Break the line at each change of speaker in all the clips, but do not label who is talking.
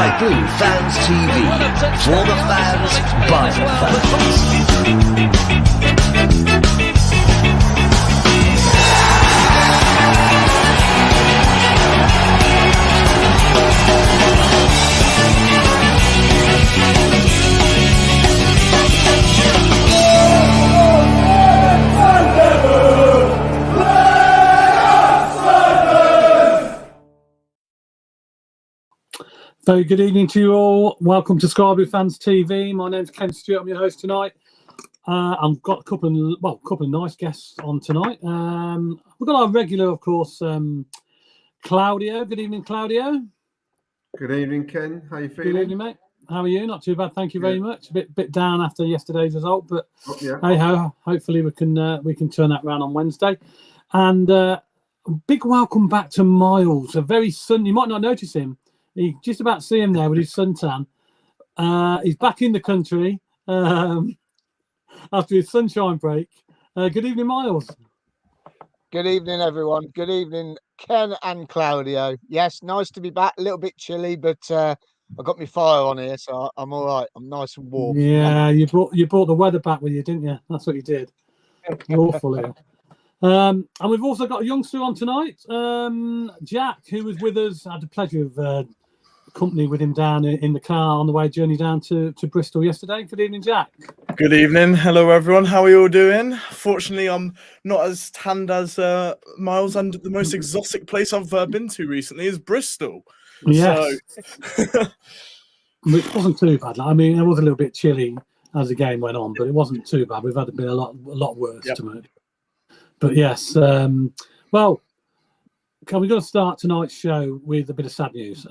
Sky Blue Fans TV. For the fans, by the fans.
Very good evening to you all. Welcome to Sky Blue Fans TV. My name's Ken Stewart. I'm your host tonight. I've got a couple of nice guests on tonight. We've got our regular, of course, Claudio. Good evening, Claudio.
Good evening, Ken. How are you feeling?
Good evening, mate. How are you? Not too bad, thank you very much. A bit down after yesterday's result, but hey ho. Hopefully we can turn that round on Wednesday. And big welcome back to Miles. A very sunny. You might not notice him. You just about see him there with his suntan. He's back in the country after his sunshine break. Good evening, Miles.
Good evening, everyone. Good evening, Ken and Claudio. Yes, nice to be back. A little bit chilly, but I got my fire on here, so I'm all right. I'm nice and warm.
Yeah, you brought the weather back with you, didn't you? That's what you did. Awful here. And we've also got a youngster on tonight, Jack, who was with us. I had the pleasure of company with him down in the car on the journey down to Bristol yesterday. Good evening, Jack.
Good evening. Hello, everyone. How are you all doing? Fortunately, I'm not as tanned as Miles, and the most exotic place I've been to recently is Bristol.
Yes.
So...
It wasn't too bad. I mean, it was a little bit chilly as the game went on, but it wasn't too bad. We've had been a lot worse to me. But yes, well, we're going to start tonight's show with a bit of sad news.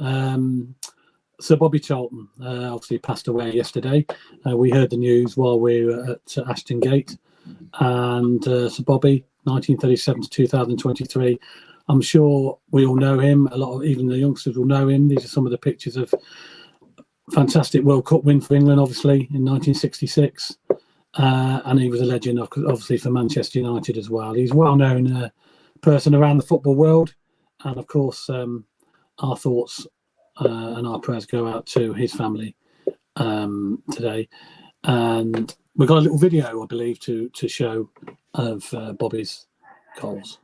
Sir Bobby Charlton obviously passed away yesterday. We heard the news while we were at Ashton Gate. And Sir Bobby, 1937 to 2023. I'm sure we all know him. Even the youngsters will know him. These are some of the pictures of fantastic World Cup win for England, obviously, in 1966. And he was a legend, obviously, for Manchester United as well. He's a well-known person around the football world. And, of course, our thoughts and our prayers go out to his family today. And we've got a little video, I believe, to show of Bobby's goals.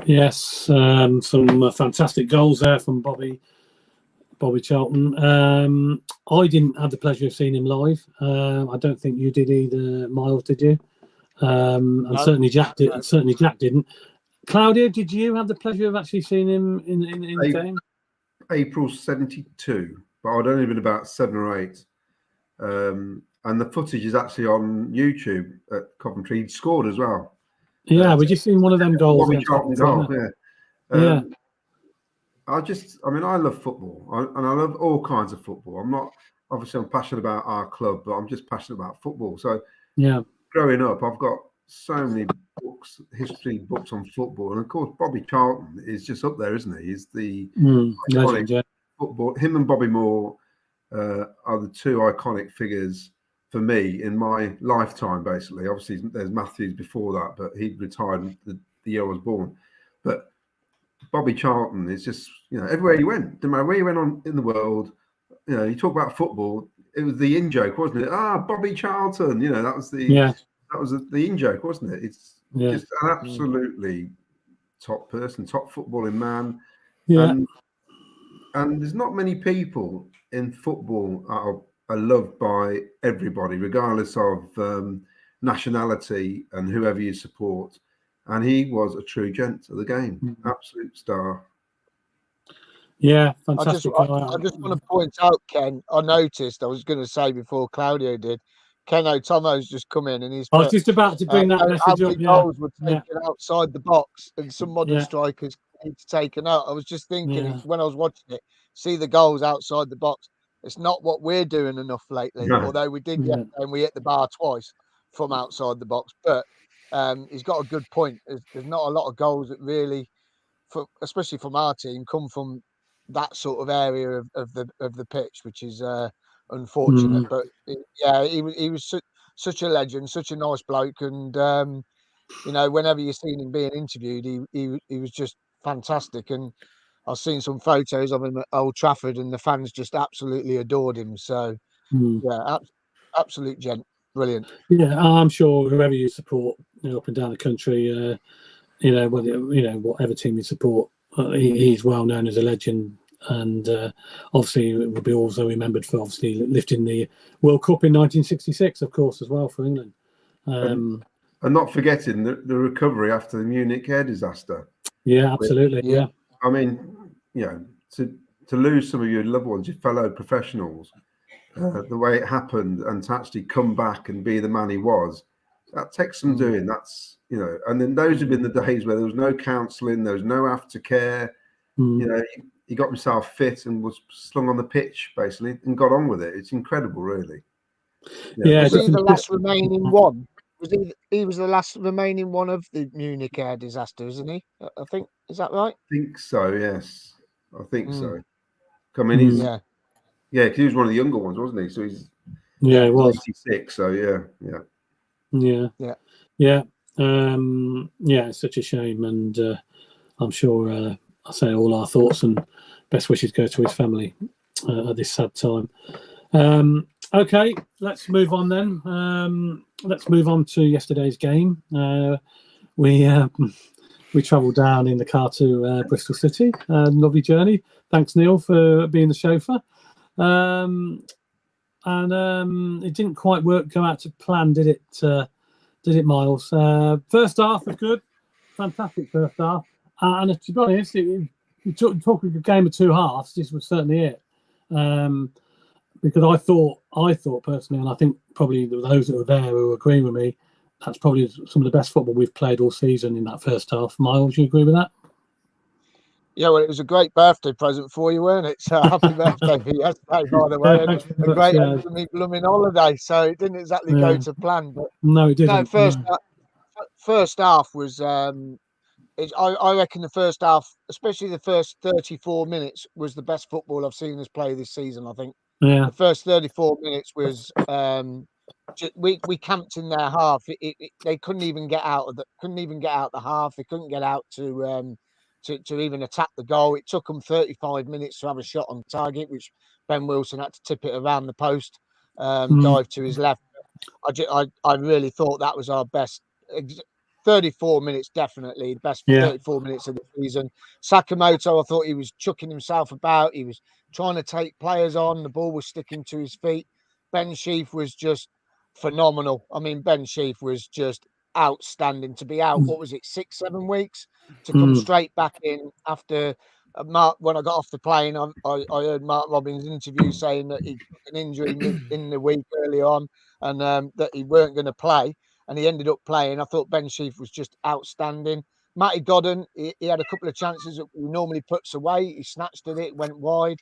Yes, some fantastic goals there from Bobby Charlton. I didn't have the pleasure of seeing him live. I don't think you did either, Miles, did you? And no, certainly Jack did. Certainly Jack didn't. Claudia, did you have the pleasure of actually seeing him in the game?
April 72, but I'd only been about 7 or 8. And the footage is actually on YouTube at Coventry. He'd scored as well.
Yeah, we just seen one of them goals.
Bobby
against
Charlton
Charlton,
goal.
yeah.
I mean, I love football, and I love all kinds of football. I'm passionate about our club, but I'm just passionate about football. So,
Yeah.
growing up, I've got so many history books on football, and of course, Bobby Charlton is just up there, isn't he? He's the
Legend, yeah.
football. Him and Bobby Moore are the two iconic figures for me in my lifetime. Basically, obviously, there's Matthews before that, but he retired the year I was born. But Bobby Charlton is just, everywhere he went, no matter where he went on in the world, you talk about football, it was the in joke, wasn't it? Bobby Charlton, that was the in joke, wasn't it? It's just an absolutely top person, top footballing man.
Yeah.
And there's not many people in football are loved by everybody, regardless of nationality and whoever you support. And he was a true gent of the game, absolute star.
Yeah, fantastic.
I just want to point out, Ken, I noticed, I was going to say before Claudio did, Ken O'Tomo's just come in and he's
I was just about to bring that message up.
Goals were taken outside the box and some modern strikers need to take it out. I was just thinking when I was watching it, see the goals outside the box. It's not what we're doing enough lately, although we did and we hit the bar twice from outside the box. But he's got a good point. There's not a lot of goals that really, especially from our team, come from that sort of area of the pitch, which is unfortunate. But he was such a legend, such a nice bloke, and whenever you've seen him being interviewed, he was just fantastic. And I've seen some photos of him at Old Trafford, and the fans just absolutely adored him. So absolute gent, brilliant.
Yeah, I'm sure whoever you support, up and down the country, whatever team you support, he's well known as a legend, and obviously it will be also remembered for obviously lifting the World Cup in 1966, of course, as well for England.
And not forgetting the recovery after the Munich air disaster.
Yeah, absolutely. Yeah.
I mean, to lose some of your loved ones, your fellow professionals, the way it happened, and to actually come back and be the man he was, that takes some doing. That's, and then those have been the days where there was no counselling, there was no aftercare. He got himself fit and was slung on the pitch basically and got on with it. It's incredible, really.
Was he the last remaining one? He was the last remaining one of the Munich air disaster, isn't he? I think, is that right?
I think so. Yes, I think so. I mean, he's because he was one of the younger ones, wasn't he? So he's
he was
86. So yeah.
It's such a shame, and I'm sure I say all our thoughts and best wishes go to his family at this sad time. Okay, let's move on then. Let's move on to yesterday's game. We travelled down in the car to Bristol City. Lovely journey. Thanks, Neil, for being the chauffeur. And it didn't quite go out to plan, did it? Did it, Miles? First half was good, fantastic first half. And to be honest, talking a game of two halves, this was certainly it. Because I thought personally, and I think probably those that were there who agree with me, that's probably some of the best football we've played all season in that first half. Miles, you agree with that?
Yeah, well, it was a great birthday present for you, weren't it? So happy birthday for yesterday, by the way. A great blooming holiday. So it didn't exactly go to plan, but
no, it didn't.
No, first half was. I reckon the first half, especially the first 34 minutes, was the best football I've seen us play this season. I think.
Yeah.
The first 34 minutes was. We camped in their half. They couldn't even get out the half. They couldn't get out to even attack the goal. It took them 35 minutes to have a shot on target, which Ben Wilson had to tip it around the post, dive to his left. I really thought that was our best 34 minutes, definitely the best 34 minutes of the season. Sakamoto, I thought he was chucking himself about. He was trying to take players on. The ball was sticking to his feet. Ben Sheaf was just phenomenal. I mean, Ben Sheaf was just outstanding to be out. What was it, 6-7 weeks to come straight back in after Mark? When I got off the plane, I heard Mark Robbins' interview saying that he took an injury in the week early on, and that he weren't going to play. and he ended up playing. I thought Ben Sheaf was just outstanding. Matty Godden, he had a couple of chances that he normally puts away. He snatched at it, went wide.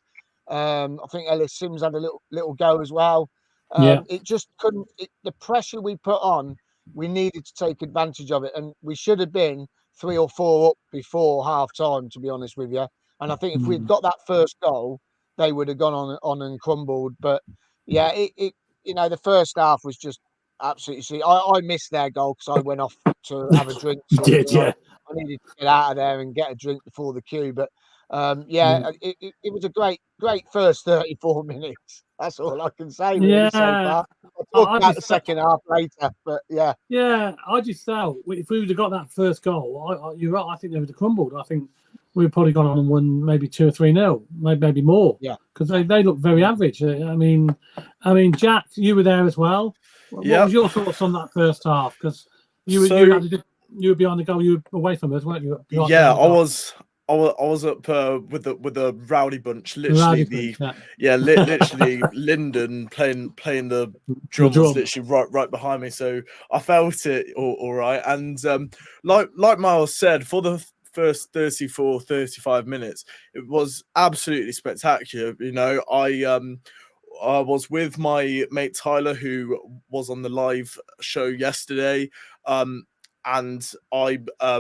I think Ellis Sims had a little go as well. It just couldn't. The pressure we put on, we needed to take advantage of it, and we should have been 3 or 4 up before half time, to be honest with you. And I think if we'd got that first goal, they would have gone on and crumbled. But yeah, the first half was just absolutely. See, I missed their goal because I went off to have a drink.
You did, yeah.
I needed to get out of there and get a drink before the queue. But it was a great first 34 minutes. That's all I can say really so far. I'll talk about the second half later, but yeah.
Yeah, I just felt if we would have got that first goal, you're right, I think they would have crumbled. I think we've probably gone on and won maybe 2 or 3-0, maybe more.
Yeah.
Because they look very average. I mean, Jack, you were there as well. What was your thoughts on that first half? Because you were behind the goal, you were away from us, weren't you?
Yeah, I was up with the rowdy bunch, literally literally Lyndon playing the drums literally right behind me, so I felt it all right. And like Miles said, for the first 34-35 minutes, it was absolutely spectacular. I was with my mate Tyler, who was on the live show yesterday. And I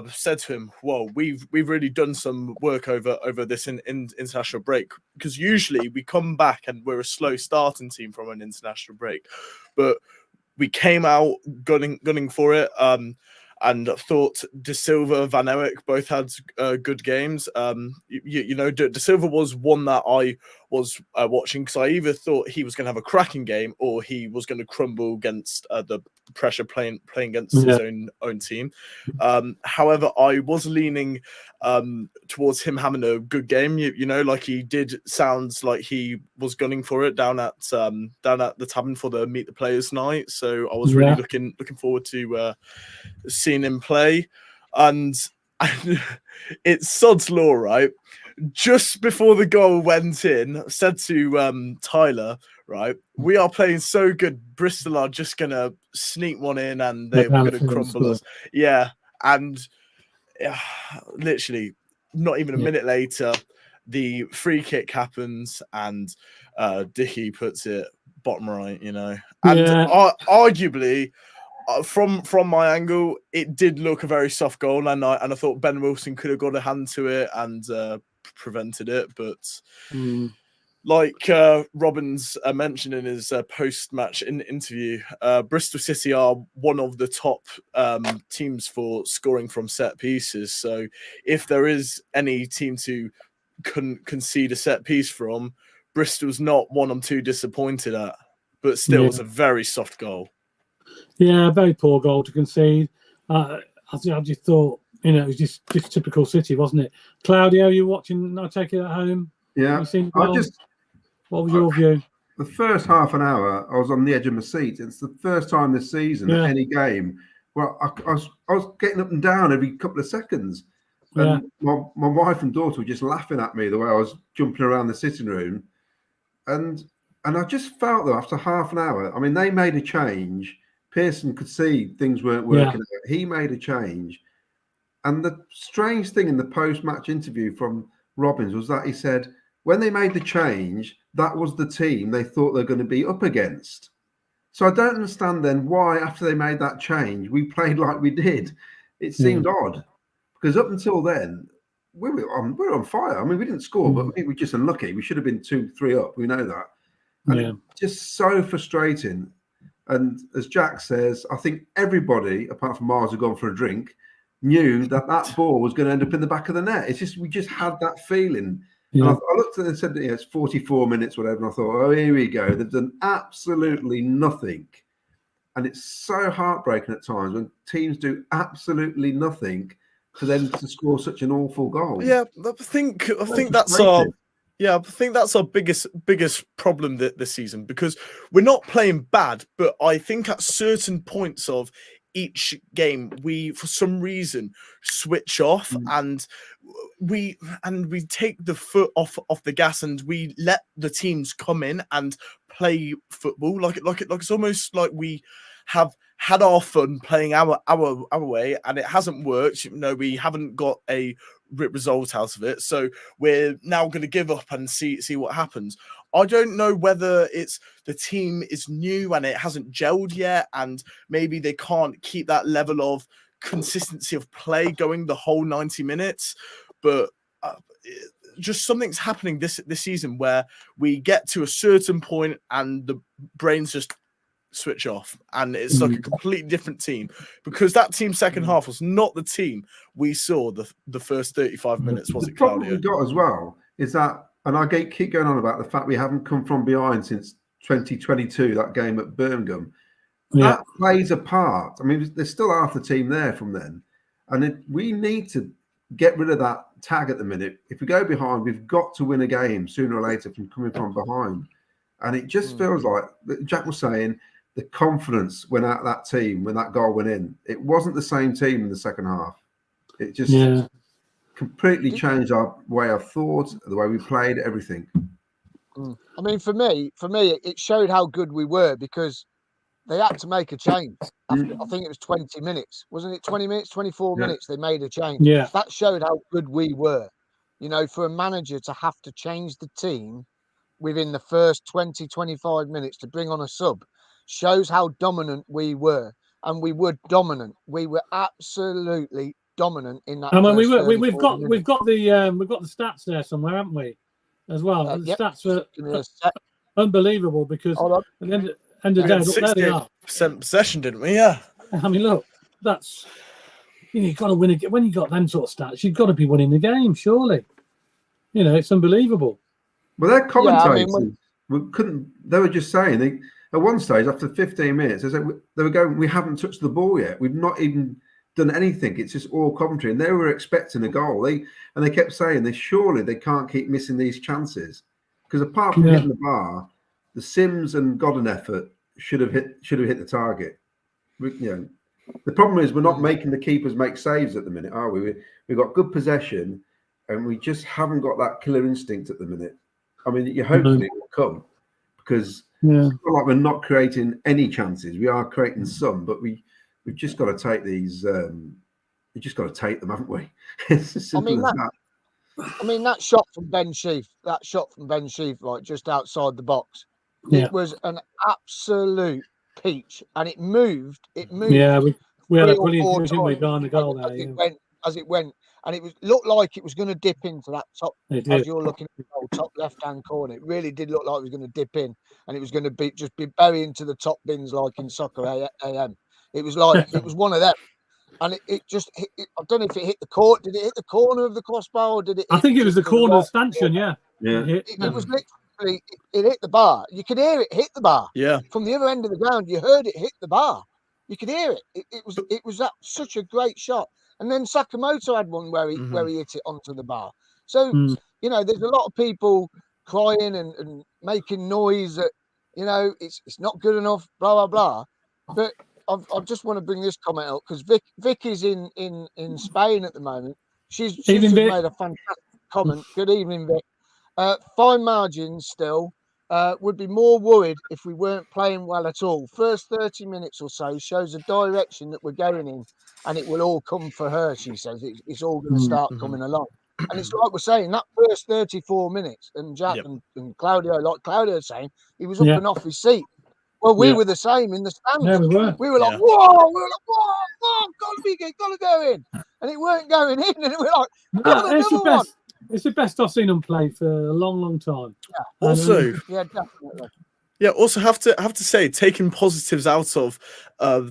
said to him, "Well, we've really done some work over this in international break, because usually we come back and we're a slow starting team from an international break, but we came out gunning for it. And thought De Silva, Van Eyck both had good games. De Silva was one that I was watching, because I either thought he was going to have a cracking game or he was going to crumble against the pressure playing against his own team. However, I was leaning towards him having a good game. Like he did, sounds like he was gunning for it down at the tavern for the Meet the Players night. So I was really looking forward to seeing him play. And it's sod's law, right? Just before the goal went in, I said to Tyler, right, we are playing so good, Bristol are just going to sneak one in and they're going to crumble us. Yeah, and literally not even a minute later, the free kick happens and Dickey puts it bottom right, And arguably, from my angle, it did look a very soft goal, and I thought Ben Wilson could have got a hand to it and prevented it. But like Robbins mentioned in his post-match interview, Bristol City are one of the top teams for scoring from set pieces. So if there is any team to concede a set piece from, Bristol's not one I'm too disappointed at. But still, it's a very soft goal.
Yeah, very poor goal to concede. I just thought, it was just typical City, wasn't it? Claudio, you watching? I take it at home.
Yeah.
What was your view?
The first half an hour, I was on the edge of my seat. It's the first time this season at any game. Well, I was getting up and down every couple of seconds. And my wife and daughter were just laughing at me the way I was jumping around the sitting room. And I just felt, though, after half an hour, I mean, they made a change. Pearson could see things weren't working out. He made a change. And the strange thing in the post-match interview from Robbins was that he said, when they made the change, that was the team they thought they were going to be up against. So I don't understand then why, after they made that change, we played like we did. It seemed odd. Because up until then, we were on fire. I mean, we didn't score, but we were just unlucky. We should have been 2-3 up. We know that. And it's just so frustrating. And as Jack says, I think everybody, apart from Mars, who gone for a drink, knew that ball was going to end up in the back of the net. It's just, we just had that feeling. Yeah. And I looked at it and said, it's 44 minutes, whatever. And I thought, oh, here we go. They've done absolutely nothing. And it's so heartbreaking at times when teams do absolutely nothing for them to score such an awful goal.
Yeah, I think that's our biggest problem this season, because we're not playing bad, but I think at certain points of each game we for some reason switch off and we take the foot off the gas and we let the teams come in and play football like it's almost like we have had our fun playing our way, and it hasn't worked. We haven't got a result out of it, so we're now going to give up and see what happens. I don't know whether it's the team is new and it hasn't gelled yet, and maybe they can't keep that level of consistency of play going the whole 90 minutes, but just something's happening this season where we get to a certain point and the brains just switch off, and it's like a completely different team, because that team second half was not the team we saw the first 35 minutes, was it, Claudio?
The problem we got as well is that, and I keep going on about the fact we haven't come from behind since 2022, that game at Birmingham.
Yeah.
That plays a part. I mean, there's still half the team there from then, and we need to get rid of that tag at the minute. If we go behind, we've got to win a game sooner or later from coming from behind. And it just feels like, Jack was saying, the confidence went out of that team when that goal went in. It wasn't the same team in the second half. It just completely changed our way of thought, the way we played, everything.
I mean, for me, it showed how good we were, because they had to make a change. After, I think it was 20 minutes. Wasn't it 20 minutes, 24 minutes? They made a change.
Yeah.
That showed how good we were. For a manager to have to change the team within the first 20, 25 minutes to bring on a sub shows how dominant we were. And we were dominant. We were absolutely dominant in that.
I mean, we've got the stats there somewhere, haven't we? As well. The stats are unbelievable, because at the end of the day, look, there they are.
68% possession, didn't we? Yeah.
I mean, look, that's you've got to win a. When you got them sort of stats, you've got to be winning the game, surely. It's unbelievable.
Well, their commentators couldn't. They were just saying at one stage after 15 minutes, they were going, "We haven't touched the ball yet. We've not even done anything. It's just all commentary." And they were expecting a goal. They kept saying surely they can't keep missing these chances, because apart from hitting the bar, the Sims and Godden effort should have hit the target. The problem is we're not making the keepers make saves at the minute, are we? We've got good possession, and we just haven't got that killer instinct at the minute. I mean, hopefully it will come, because it's not like we're not creating any chances. We are creating some, but we've just got to take these. We just got to take them, haven't we? It's as simple as that.
I mean, that shot from Ben Sheaf, like just outside the box, it was an absolute peach, and it moved.
Yeah, we had a brilliant vision behind the goal there.
As it went, and it looked like it was going to dip into that top. As you're looking at the goal, top left-hand corner, it really did look like it was going to dip in, and it was going to be buried into the top bins like in Soccer AM. It was like it was one of them. And it just hit, I don't know if it hit the court. Did it hit the corner of the crossbar, or did it?
I think it was the corner of the stanchion. Yeah.
It was literally it hit the bar. You could hear it hit the bar.
Yeah.
From the other end of the ground, you heard it hit the bar. You could hear it. It was such a great shot. And then Sakamoto had one where he hit it onto the bar. So there's a lot of people crying and making noise that it's not good enough. Blah blah blah. But I just want to bring this comment out, because Vic is in Spain at the moment. She's just made a fantastic comment. Good evening, Vic. Fine margins still. Would be more worried if we weren't playing well at all. First 30 minutes or so shows a direction that we're going in, and it will all come for her, she says. It's all going to start coming along. And it's like we're saying, that first 34 minutes, and Jack and Claudio, like Claudio's saying, he was up and off his seat. Well, we were the same in the stands.
Yeah, we were.
We were like, whoa! We were like, whoa! Gotta go in. And it weren't going in. And we were like,
it's the best I've seen them play for a long, long time.
Yeah. Also,
definitely.
Yeah, also have to say, taking positives out of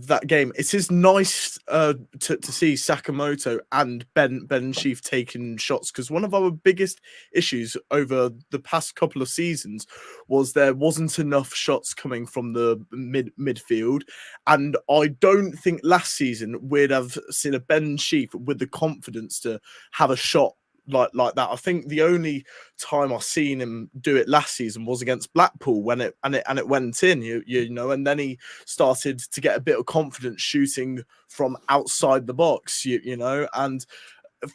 that game, it is nice to see Sakamoto and Ben Sheaf taking shots, because one of our biggest issues over the past couple of seasons was there wasn't enough shots coming from the midfield, and I don't think last season we'd have seen a Ben Sheaf with the confidence to have a shot like that. I think the only time I've seen him do it last season was against Blackpool when it went in, you know, and then he started to get a bit of confidence shooting from outside the box, you know. And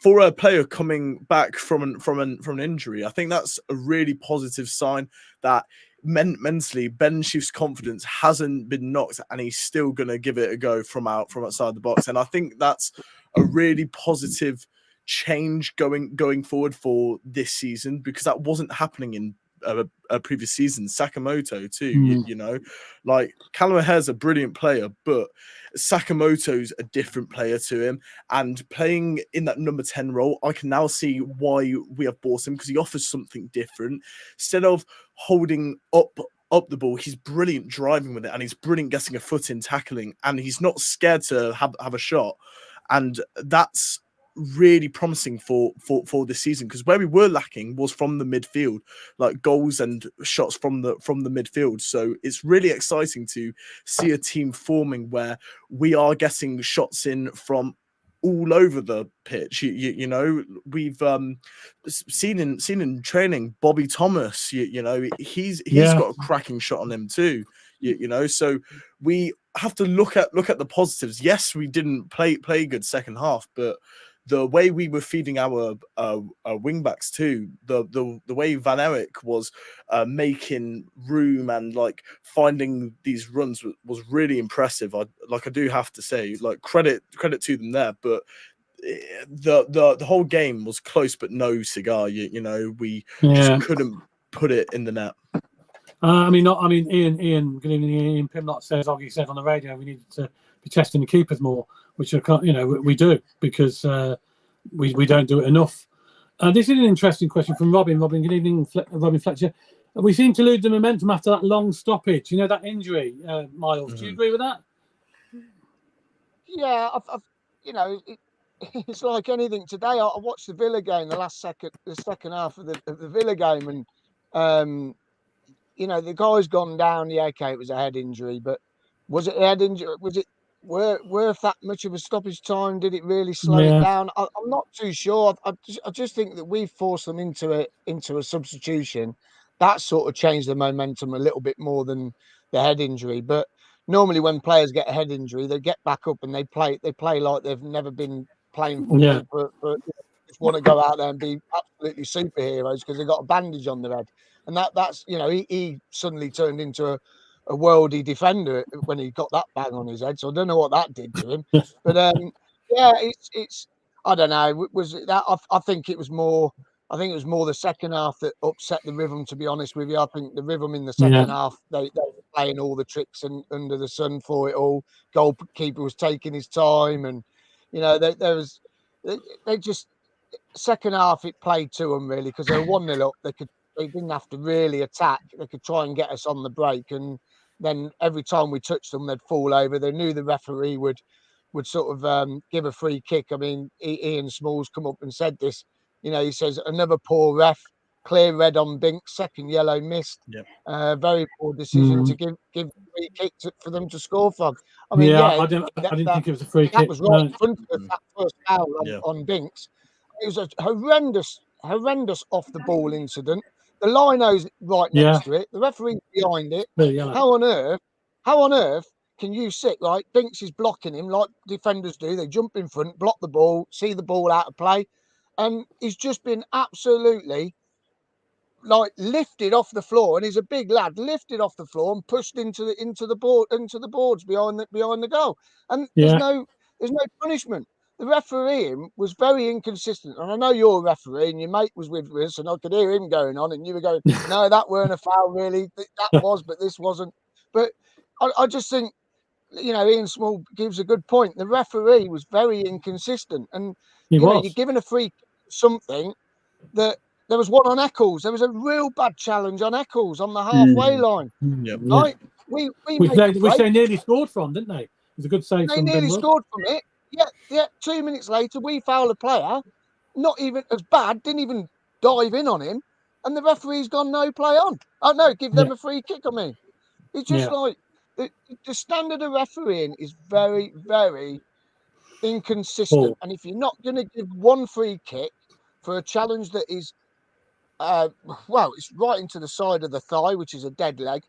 for a player coming back from an injury, I think that's a really positive sign that mentally, Ben Sheaf's confidence hasn't been knocked, and he's still going to give it a go from outside the box. And I think that's a really positive change going forward for this season, because that wasn't happening in a previous season. Sakamoto too, you know, like Callum O'Hare's a brilliant player, but Sakamoto's a different player to him, and playing in that number 10 role, I can now see why we have bought him, because he offers something different. Instead of holding up the ball, he's brilliant driving with it, and he's brilliant getting a foot in, tackling, and he's not scared to have a shot. And that's really promising for this season, because where we were lacking was from the midfield, like goals and shots from the midfield. So it's really exciting to see a team forming where we are getting shots in from all over the pitch. You know, we've seen in training Bobby Thomas. You know, he's got a cracking shot on him too. You know, so we have to look at the positives. Yes, we didn't play good second half, but the way we were feeding our wing backs too, the way Van Eyck was making room and like finding these runs was really impressive. I do have to say, like, credit to them there. But the whole game was close, but no cigar. You know, we just couldn't put it in the net.
Ian, good evening, Ian Pimlott says, obviously said on the radio, we needed to be testing the keepers more, which we do, because we don't do it enough. This is an interesting question from Robin. Robin, good evening, Robin Fletcher. We seem to lose the momentum after that long stoppage. You know, that injury, Miles. Do you agree with that?
Yeah, it's like anything today. I watched the Villa game, the second half of the Villa game, and the guy's gone down. Yeah, okay, it was a head injury, but was it a head injury? Was it worth that much of a stoppage time? Did it really slow it down? I'm not too sure. I just think that we forced them into a substitution. That sort of changed the momentum a little bit more than the head injury. But normally when players get a head injury, they get back up and they play like they've never been playing football. Just want to go out there and be absolutely superheroes because they've got a bandage on their head. And that's he suddenly turned into a worldy defender when he got that bang on his head. So I don't know what that did to him. But it's I don't know. Was it that? I think it was more. I think it was more the second half that upset the rhythm. To be honest with you, I think the rhythm in the second half, they were playing all the tricks and under the sun for it all. Goalkeeper was taking his time, and they just second half it played to them really, because they were 1-0 up. They didn't have to really attack. They could try and get us on the break, and then every time we touched them, they'd fall over. They knew the referee would sort of give a free kick. I mean, Ian Smalls come up and said this. He says another poor ref, clear red on Binks, second yellow missed. Very poor decision to give free kick for them to score from. I mean,
I didn't think it was a free kick.
That was right in front of that first foul on Binks. It was a horrendous off the ball incident. The lino's right next to it. The referee's behind it. How on earth can you sit right? Binks is blocking him like defenders do. They jump in front, block the ball, see the ball out of play, and he's just been absolutely like lifted off the floor. And he's a big lad, lifted off the floor and pushed into the boards behind the goal. And there's no punishment. The refereeing was very inconsistent. And I know you're a referee and your mate was with us, and I could hear him going on, and you were going, no, that weren't a foul, really. That was, but this wasn't. But I just think, Ian Small gives a good point. The referee was very inconsistent. And, you're given a free something that there was one on Eccles. There was a real bad challenge on Eccles on the halfway line. Right?
Which they nearly scored from, didn't they? It was a good save.
They nearly scored from it. Yeah. 2 minutes later, we foul a player, not even as bad, didn't even dive in on him, and the referee's gone no play on. Oh no, give them a free kick. I mean, it's just like the standard of refereeing is very, very inconsistent. And if you're not going to give one free kick for a challenge that is, it's right into the side of the thigh, which is a dead leg,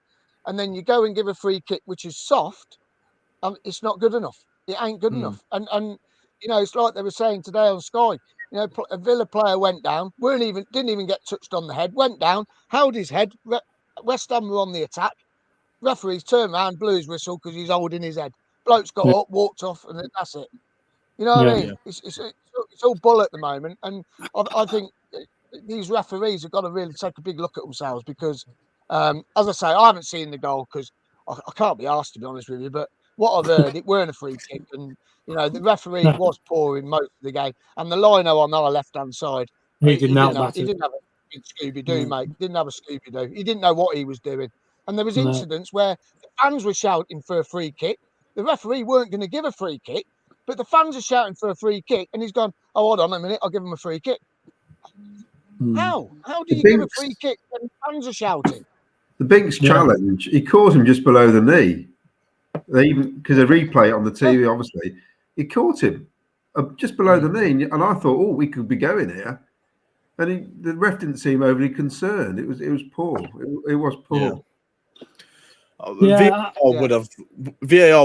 and then you go and give a free kick which is soft, it's not good enough. It ain't good enough. And it's like they were saying today on Sky. A Villa player went down, didn't even get touched on the head, went down, held his head. West Ham were on the attack. Referees turned around, blew his whistle because he's holding his head. Bloke's got up, walked off, and that's it. You know what I mean? It's all bull at the moment, and I think these referees have got to really take a big look at themselves because, as I say, I haven't seen the goal because I can't be asked, to be honest with you. But what I've heard, it weren't a free kick, and the referee was poor in most of the game. And the lino on our left-hand side, he didn't have a Scooby-Doo, mate. Didn't have a Scooby-Doo. He didn't know what he was doing. And there was incidents where the fans were shouting for a free kick. The referee weren't going to give a free kick, but the fans are shouting for a free kick, and he's gone, "Oh, hold on a minute, I'll give him a free kick." How do you give a free kick when fans are shouting?
The Binks challenge, he caught him just below the knee. Because they replay it on the TV, obviously, he caught him just below the knee, and I thought, "Oh, we could be going here." And the ref didn't seem overly concerned. It was poor. It was poor.
VAR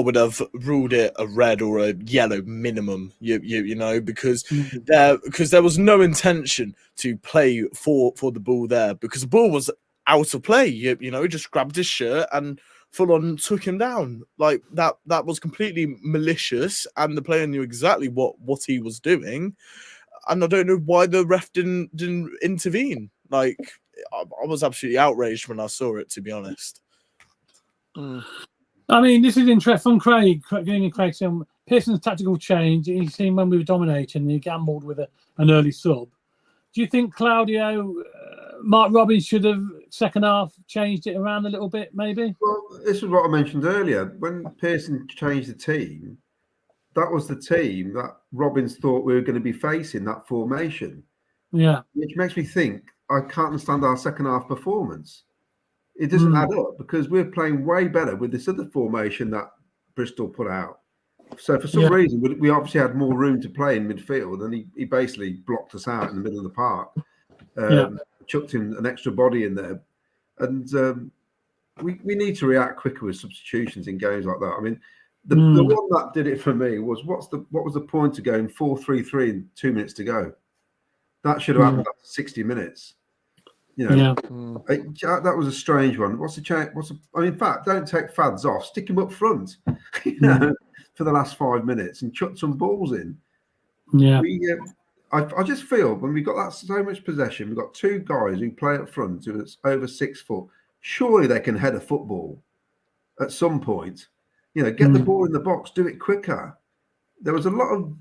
would have ruled it a red or a yellow minimum, you know, because there was no intention to play for the ball there because the ball was out of play. You know, he just grabbed his shirt and full on took him down like that. That was completely malicious, and the player knew exactly what he was doing. And I don't know why the ref didn't intervene. Like I was absolutely outraged when I saw it, to be honest.
I mean, this is interesting. From Craig saying Pearson's tactical change. He's seen when we were dominating, he gambled with an early sub. Do you think Claudio, Mark Robbins should have second half changed it around a little bit, maybe?
Well, this is what I mentioned earlier. When Pearson changed the team, that was the team that Robbins thought we were going to be facing, that formation.
Yeah.
Which makes me think, I can't understand our second half performance. It doesn't add up because we're playing way better with this other formation that Bristol put out. So for some reason, we obviously had more room to play in midfield, and he basically blocked us out in the middle of the park. Chucked him an extra body in there. And we need to react quicker with substitutions in games like that. I mean, the one that did it for me was what was the point of going 4-3-3 in 2 minutes to go? That should have happened after 60 minutes. You know, that was a strange one. What's the change? In fact, don't take Fads off. Stick him up front, you know, for the last 5 minutes and chuck some balls in.
Yeah,
I just feel when we've got that so much possession, we've got two guys who play up front who are over 6 foot. Surely they can head a football at some point. You know, get the ball in the box, do it quicker. There was a lot of.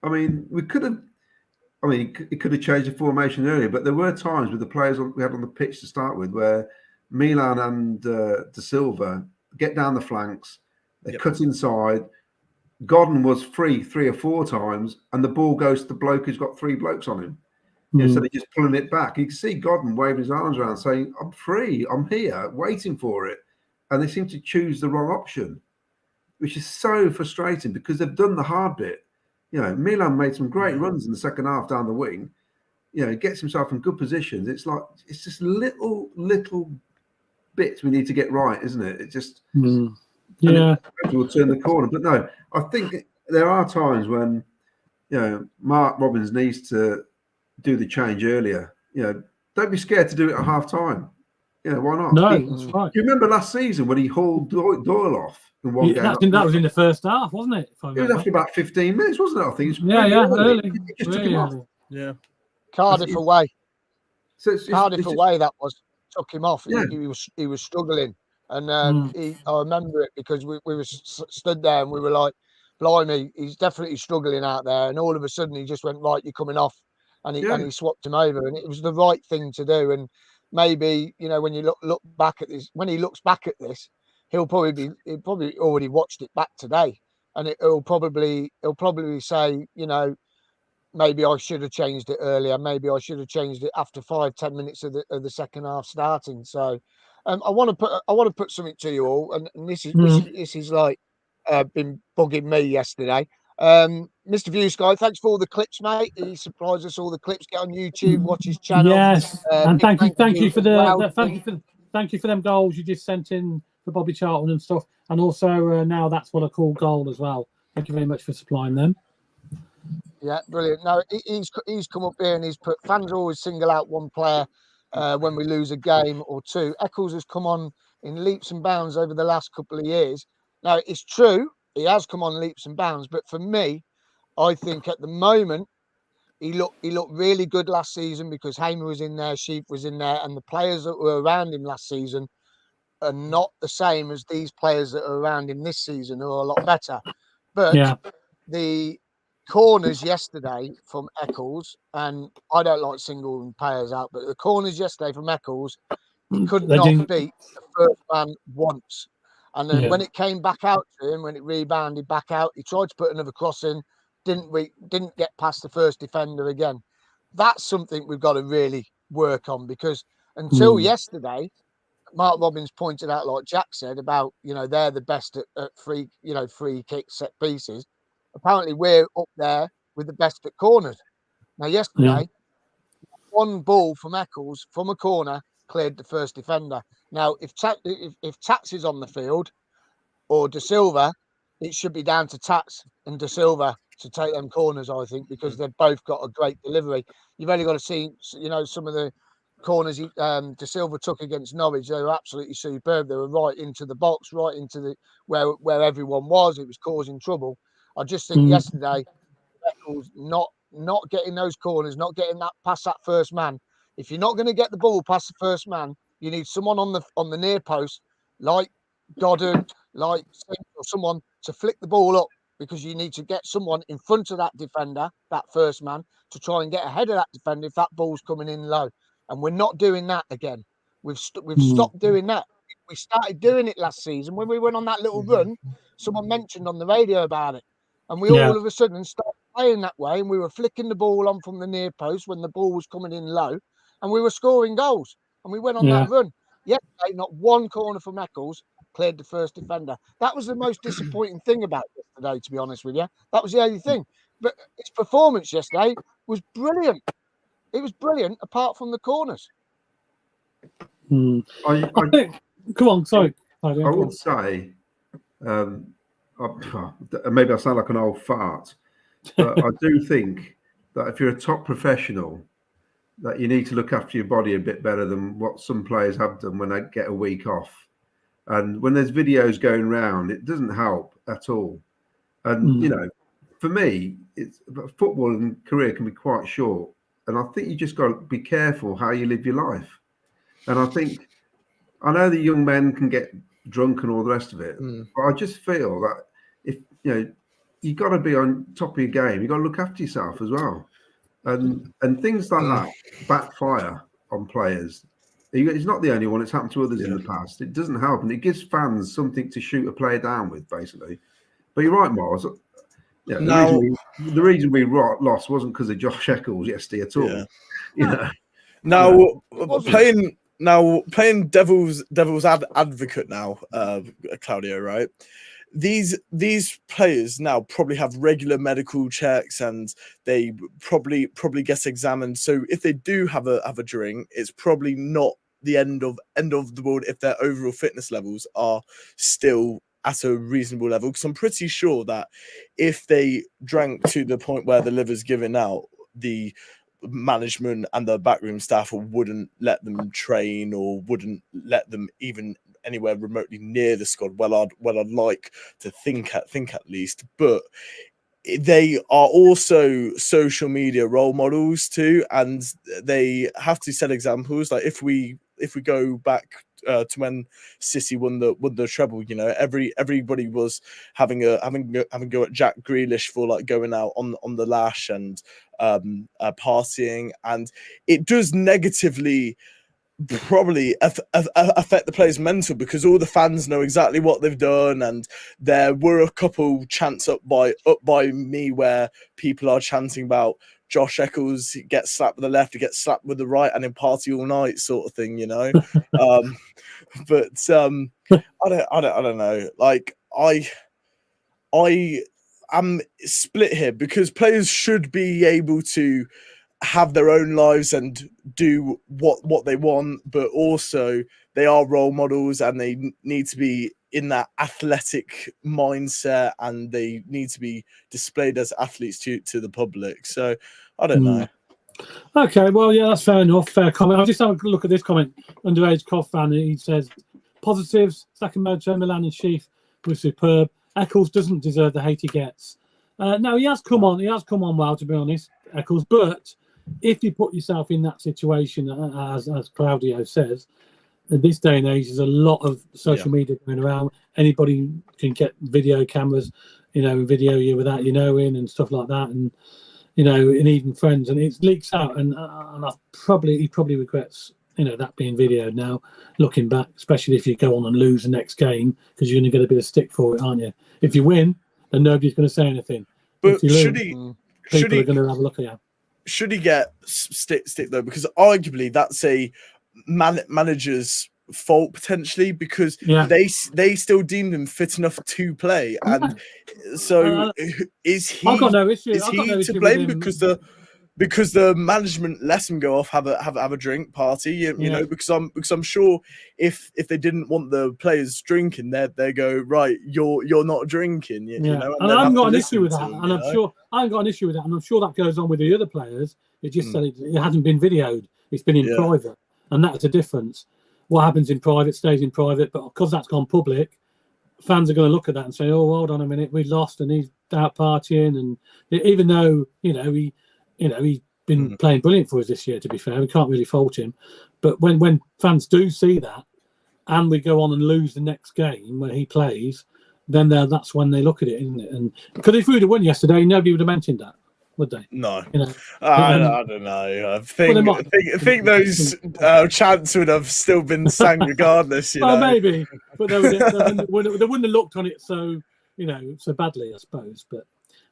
I mean, we could have. I mean, it could have changed the formation earlier, but there were times with the players we had on the pitch to start with where Milan and De Silva get down the flanks, they cut inside. Godden was free 3 or 4 times, and the ball goes to the bloke who's got 3 blokes on him. So they're just pulling it back. You can see Godden waving his arms around saying, "I'm free, I'm here, waiting for it." And they seem to choose the wrong option, which is so frustrating because they've done the hard bit. You know, Milan made some great runs in the second half down the wing. You know, he gets himself in good positions. It's just little bits we need to get right, isn't it? It just we'll turn the corner. But no, I think there are times when, you know, Mark Robbins needs to do the change earlier. You know, don't be scared to do it at half time. You know, why not?
No, that's right.
Do you remember last season when he hauled Doyle off in one game?
That was in the first half, wasn't it?
It was after about 15 minutes, wasn't it? I think.
Early.
He just took him off.
Yeah.
Cardiff away.
So
Cardiff away. That took him off.
Yeah.
He was struggling, and I remember it because we were stood there and we were like, "Blimey, he's definitely struggling out there." And all of a sudden, he just went, "Right, you're coming off," and he swapped him over, and it was the right thing to do. And maybe, you know, when you look back at this, when he looks back at this, he'll probably already watched it back today, and he'll probably say, you know, maybe I should have changed it earlier. Maybe I should have changed it after 5-10 minutes of the second half starting. So, I want to put something to you all, and this is like been bugging me yesterday. Mr. View Sky, thanks for all the clips, mate. He supplies us all the clips. Get on YouTube, watch his channel.
Yes, and thank you for them goals you just sent in for Bobby Charlton and stuff, and also now that's what I call goal as well. Thank you very much for supplying them.
Yeah, brilliant. No, he's come up here and he's put fans always single out one player when we lose a game or two. Eccles has come on in leaps and bounds over the last couple of years. Now, it's true, he has come on leaps and bounds, but for me, I think at the moment, he looked really good last season because Hamer was in there, Sheep was in there, and the players that were around him last season are not the same as these players that are around him this season, who are a lot better. But the corners yesterday from Eccles, and I don't like singling players out, but the corners yesterday from Eccles, he could not beat the first man once. And then when it came back out to him, when it rebounded back out, he tried to put another cross in, didn't get past the first defender again. That's something we've got to really work on, because until yesterday, Mark Robbins pointed out, like Jack said, about, they're the best at free kicks, set pieces. Apparently we're up there with the best at corners. Now yesterday, one ball from Eccles from a corner cleared the first defender. Now if Tats is on the field or De Silva, it should be down to Tats and De Silva to take them corners, I think, because they've both got a great delivery. You've only got to see, some of the corners De Silva took against Norwich. They were absolutely superb. They were right into the box, right into the where everyone was. It was causing trouble. I just think yesterday, Eccles not getting those corners, not getting that past that first man. If you're not going to get the ball past the first man, you need someone on the near post, like Goddard, like someone to flick the ball up, because you need to get someone in front of that defender, that first man, to try and get ahead of that defender if that ball's coming in low. And we're not doing that again. We've stopped doing that. We started doing it last season when we went on that little run. Someone mentioned on the radio about it, and we all of a sudden started playing that way, and we were flicking the ball on from the near post when the ball was coming in low, and we were scoring goals, and we went on that run. Yesterday, not one corner from Eccles cleared the first defender. That was the most disappointing thing about yesterday, to be honest with you. That was the only thing. But his performance yesterday was brilliant. It was brilliant, apart from the corners.
I
think, come on, sorry.
I would say, maybe I sound like an old fart, but I do think that if you're a top professional, that you need to look after your body a bit better than what some players have done when they get a week off. And when there's videos going around, it doesn't help at all. And, for me, football and career can be quite short. And I think you just got to be careful how you live your life. And I know the young men can get drunk and all the rest of it, but I just feel that if, you got to be on top of your game. You got to look after yourself as well. And things like that backfire on players. He's not the only one. It's happened to others in the past. It doesn't help, and it gives fans something to shoot a player down with, basically. But you're right, Miles. The reason we lost wasn't because of Josh Eccles yesterday at all.
Playing devil's advocate now, Claudio, right? These players now probably have regular medical checks, and they probably get examined. So if they do have a drink, it's probably not the end of the world if their overall fitness levels are still at a reasonable level. Because I'm pretty sure that if they drank to the point where the liver's giving out, the management and the backroom staff wouldn't let them train, or wouldn't let them even anywhere remotely near the squad. Well, I'd like to think at least, but they are also social media role models too, and they have to set examples. Like if we go back to when City won the treble, everybody was having a go at Jack Grealish for like going out on the lash and partying, and it does negatively probably affect the players' mental, because all the fans know exactly what they've done. And there were a couple chants up by me where people are chanting about Josh Eccles, he gets slapped with the left, he gets slapped with the right, and then party all night, sort of thing, But I don't know. Like I am split here, because players should be able to have their own lives and do what they want, but also they are role models, and they need to be in that athletic mindset, and they need to be displayed as athletes to the public. So I don't know.
Okay, well, yeah, that's fair enough. Fair comment. I'll just have a look at this comment. Underage Cov fan, he says, positives, Sakamoto, Milan and Sheaf were superb. Eccles doesn't deserve the hate he gets. No, he has come on. He has come on well, to be honest, Eccles. But if you put yourself in that situation, as Claudio says, at this day and age, there's a lot of social media going around. Anybody can get video cameras, video you without you knowing and stuff like that. And, and even friends. And it leaks out. And he probably regrets, that being videoed now, looking back, especially if you go on and lose the next game, because you're going to get a bit of stick for it, aren't you? If you win, then nobody's going to say anything.
But
should he are going to have a look at you.
Should he get stick though? Because arguably that's a manager's fault potentially, because they still deemed him fit enough to play, and so is he?
I've got no issue.
Is he to blame because the management let him go off, have a drink party? You know, because I'm sure if they didn't want the players drinking, they go, right, you're not drinking. You know,
and I haven't got an issue with that, and I'm sure I haven't got an issue with that, and I'm sure that goes on with the other players. It just said it hasn't been videoed; it's been in private, and that's a difference. What happens in private stays in private, but because that's gone public, fans are going to look at that and say, "Oh, hold on a minute, we lost, and he's out partying." And even though he's been playing brilliant for us this year, to be fair, we can't really fault him. But when fans do see that, and we go on and lose the next game where he plays, then that's when they look at it, isn't it? And because if we'd have won yesterday, nobody would have mentioned that, would they?
No, I don't know. I think those chants would have still been sang regardless.
Well, maybe, but they wouldn't have looked on it so badly, I suppose. But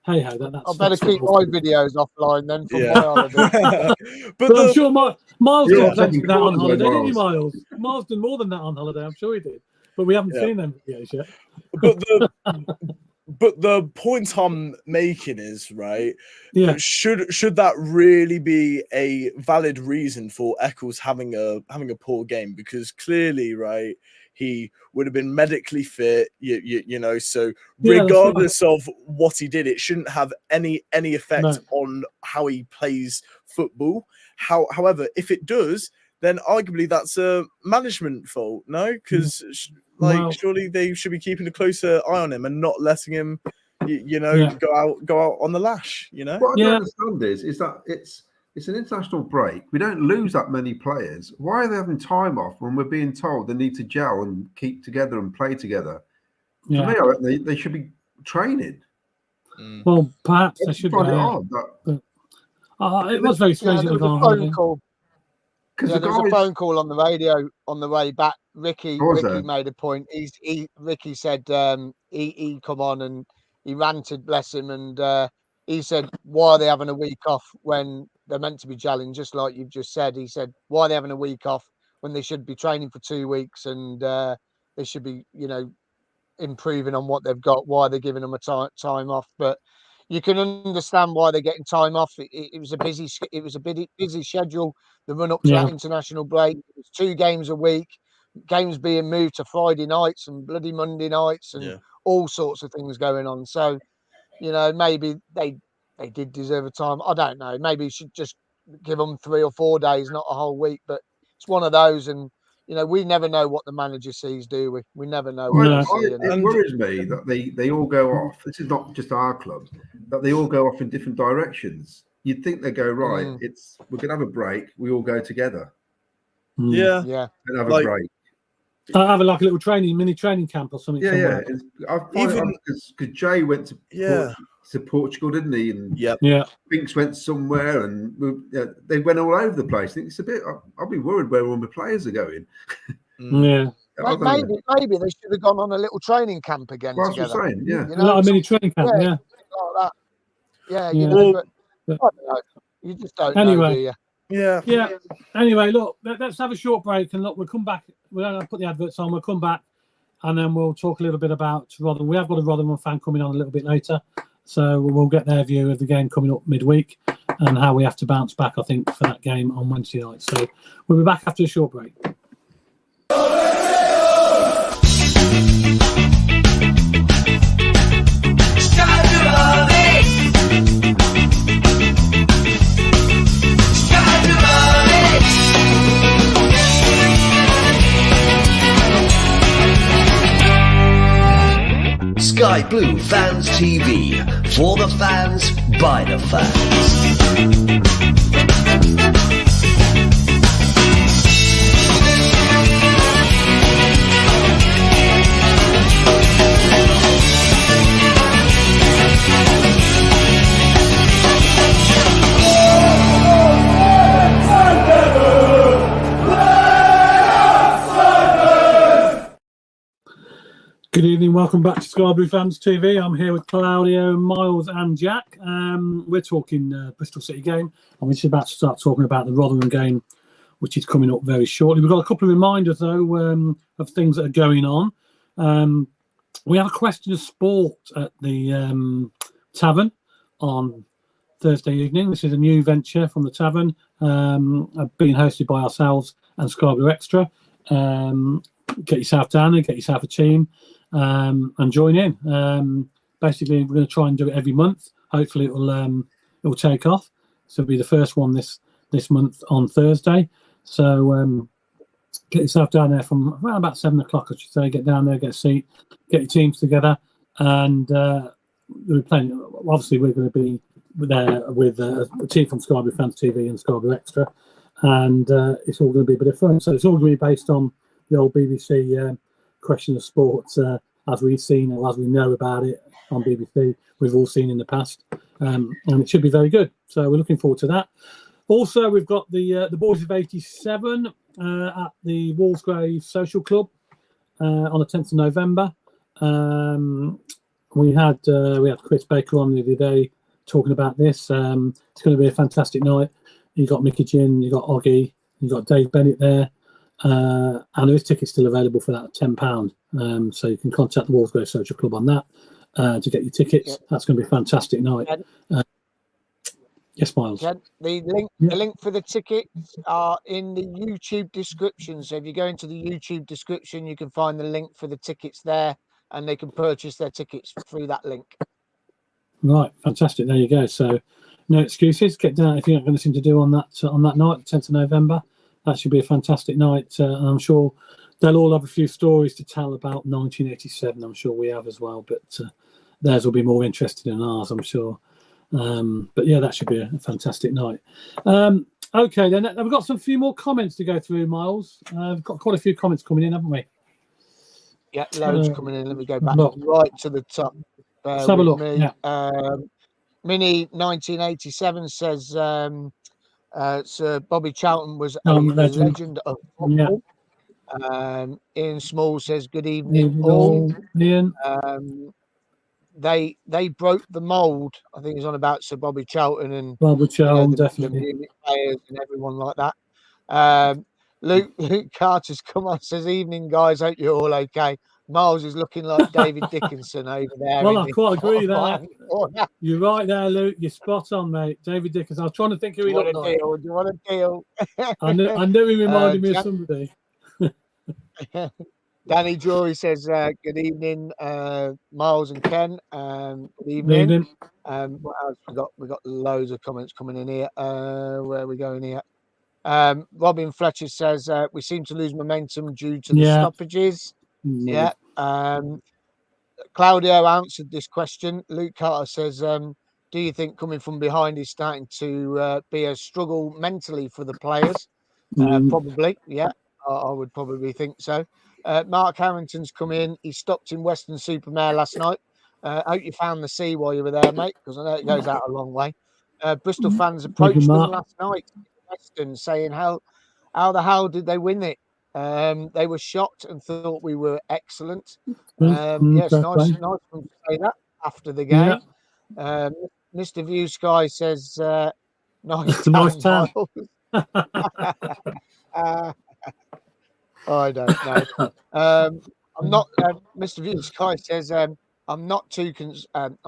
hey ho, that's.
I better keep my videos offline then from my holiday.
but I'm sure Miles did plenty of that on holiday, didn't you, Miles? Miles did more than that on holiday, I'm sure he did. But we haven't seen them videos yet.
But the point I'm making is, right, should that really be a valid reason for Eccles having a poor game? Because clearly, right, he would have been medically fit, so regardless of what he did, it shouldn't have any effect on how he plays football. However, if it does, then arguably that's a management fault, no? Because surely they should be keeping a closer eye on him and not letting him, go out on the lash. What
I don't understand is that it's an international break. We don't lose that many players. Why are they having time off when we're being told they need to gel and keep together and play together? For me, I reckon they should be training.
Well, perhaps they should be. It was very strange.
There was a phone call. There was a phone call on the radio on the way back. Ricky made a point. Ricky said he come on and he ranted, bless him, and he said, why are they having a week off when they're meant to be gelling, just like you've just said? He said, why are they having a week off when they should be training for 2 weeks and they should be, improving on what they've got? Why they're giving them a time off? But you can understand why they're getting time off. It was a busy schedule. The run up to that international break. It was 2 games a week. Games being moved to Friday nights and bloody Monday nights and all sorts of things going on. So, maybe they did deserve a time. I don't know. Maybe you should just give them 3 or 4 days, not a whole week. But it's one of those, and we never know what the manager sees, do we? We never know.
It worries me that they all go off. This is not just our club, that they all go off in different directions. You'd think they go right. We're gonna have a break. We all go together.
And
have a break.
Have a little mini training camp or something.
Because Jay went to Portugal, didn't he? And Binks went somewhere, and they went all over the place. I think it's a bit. I'll be worried where all the players are going.
Maybe
they should have gone on a little training camp again.
Well, that's what I'm saying.
A mini training camp.
Like that. But I don't know. You just don't know, do you?
Yeah. Anyway, look, let's have a short break, and look, we'll come back. We'll put the adverts on. We'll come back, and then we'll talk a little bit about Rotherham. We have got a Rotherham fan coming on a little bit later, so we'll get their view of the game coming up midweek and how we have to bounce back, I think, for that game on Wednesday night. So we'll be back after a short break.
Sky Blue Fans TV. For the fans, by the fans.
Good evening, welcome back to Sky Blue Fans TV. I'm here with Claudio, Miles and Jack. We're talking Bristol City game, and we're just about to start talking about the Rotherham game, which is coming up very shortly. We've got a couple of reminders, though, of things that are going on. We have a question of sport at the Tavern on Thursday evening. This is a new venture from the Tavern, being hosted by ourselves and Sky Blue Extra. Get yourself down there, get yourself a team, and join in. Basically, we're going to try and do it every month. Hopefully, it will take off. So it'll be the first one this month on Thursday. So get yourself down there from around about 7 o'clock, I should say. Get down there, get a seat, get your teams together, and we're playing. Obviously, we're going to be there with a team from Sky Blue Fans TV and Sky Blue Extra, and it's all going to be a bit of fun. So it's all going to be based on the old BBC question of sports, as we've seen or as we know about it on BBC, we've all seen in the past, and it should be very good. So we're looking forward to that. Also, we've got the Boys of 87 at the Walsgrave Social Club on the 10th of November. We had Chris Baker on the other day talking about this. It's going to be a fantastic night. You got Mickey Ginn, you got Oggy, you got Dave Bennett there. And there is tickets still available for that at £10. So you can contact the Walsgrave Social Club on that to get your tickets. That's going to be a fantastic night. Yes, Miles.
The link for the tickets are in the YouTube description. So if you go into the YouTube description, you can find the link for the tickets there, and they can purchase their tickets through that link. Right,
fantastic. There you go. So no excuses. Get down if you've got anything to do on that night, the 10th of November. That should be a fantastic night. And I'm sure they'll all have a few stories to tell about 1987. I'm sure we have as well, but theirs will be more interesting than ours, I'm sure. But yeah, that should be a fantastic night. Okay, then we've got some few more comments to go through, Miles. We've got quite a few comments coming in, haven't we?
Yeah, loads coming in. Let me go back right to the top.
Let's have a look.
Yeah. Mini 1987 says Sir Bobby Charlton was a legend of football. Yeah. Ian Small says, good evening, all.
Ian.
They broke the mould. I think he's on about Sir Bobby Charlton and
definitely
the music players and everyone like that. Luke Carter's come on, says, evening guys, hope you're all okay. Miles is looking like David Dickinson over there.
Well, I quite agree there. You're right there, Luke. You're spot on, mate. David Dickinson. I was trying to think who he looked like.
Do you want a deal?
I knew he reminded me of somebody.
Danny Jory says, good evening, Miles and Ken. Good evening. What else we got loads of comments coming in here. Where are we going here? Robin Fletcher says, we seem to lose momentum due to the stoppages. Yeah. Claudio answered this question. Luke Carter says, do you think coming from behind is starting to be a struggle mentally for the players? Probably, yeah. I would probably think so. Mark Harrington's come in. He stopped in Western Supermare last night. Hope you found the sea while you were there, mate, because I know it goes out a long way. Bristol fans approached them last night in Western saying, how the hell did they win it? They were shocked and thought we were excellent. Yes, nice to say that after the game. Yeah. Mr. View Sky says, nice time. I don't know. I'm not. Mr. View Sky says, I'm not too concerned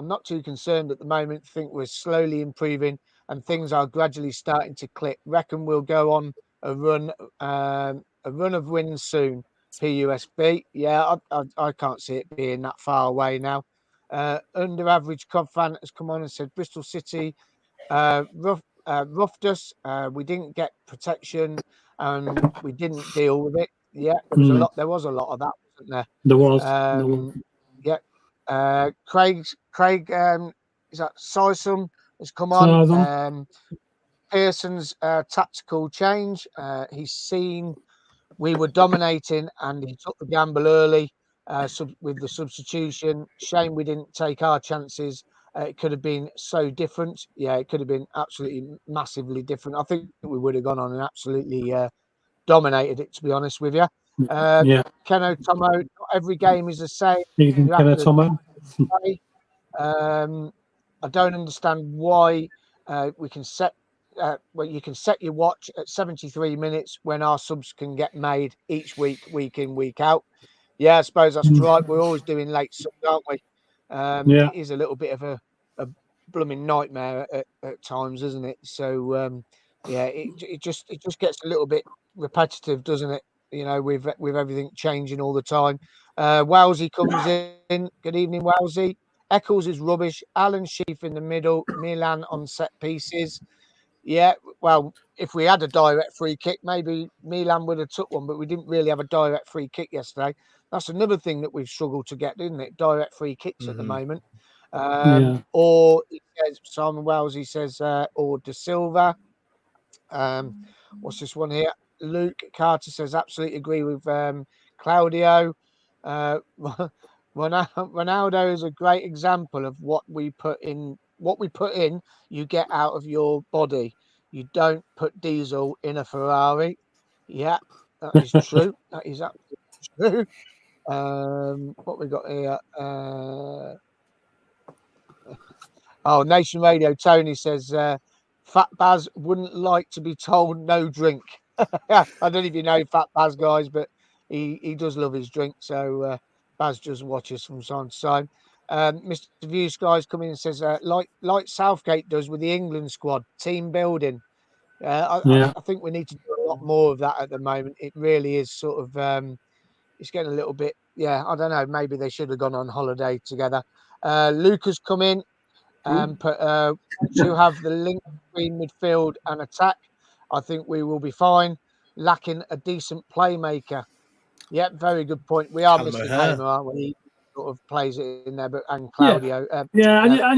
at the moment. Think we're slowly improving and things are gradually starting to click. Reckon we'll go on a run of wins soon. PUSB. Yeah, I can't see it being that far away now. Under average Cod fan has come on and said Bristol City roughed us. We didn't get protection and we didn't deal with it. Yeah, there was a lot of that, wasn't there?
There was.
Yeah. Craig, is that Sysum has come on. Pearson's tactical change. He's seen we were dominating and he took the gamble early with the substitution. Shame we didn't take our chances. It could have been so different. Yeah, it could have been absolutely massively different. I think we would have gone on and absolutely dominated it, to be honest with you. Keno Tomo, not every game is the same.
Keno Tomo.
I don't understand why we can set. Well, you can set your watch at 73 minutes when our subs can get made each week, week in, week out. Yeah, I suppose that's right. We're always doing late subs, aren't we? It is a little bit of a blooming nightmare at times, isn't it? So it just gets a little bit repetitive, doesn't it? You know, with everything changing all the time. Wowsy comes in. Good evening, Wowsy. Eccles is rubbish. Alan Sheaf in the middle. Milan on set pieces. Yeah, well, if we had a direct free kick, maybe Milan would have took one, but we didn't really have a direct free kick yesterday. That's another thing that we've struggled to get, isn't it? Direct free kicks at the moment. Or he says, Simon Wells, he says, or De Silva. What's this one here? Luke Carter says, absolutely agree with Claudio. Ronaldo is a great example of what we put in. What we put in, you get out of your body. You don't put diesel in a Ferrari. Yeah, that is true. That is absolutely true. What we got here? Nation Radio. Tony says, Fat Baz wouldn't like to be told no drink. I don't know if you know Fat Baz, guys, but he does love his drink. So Baz just watches from time to time. Mr. Views guys come in and says, like Southgate does with the England squad, team building. I think we need to do a lot more of that at the moment. It really is sort of, it's getting a little bit, I don't know. Maybe they should have gone on holiday together. Luke has come in and put, to have the link between midfield and attack. I think we will be fine. Lacking a decent playmaker. Yeah, very good point. We are missing Hamer, aren't we? He sort of plays it in there, and Claudio.
And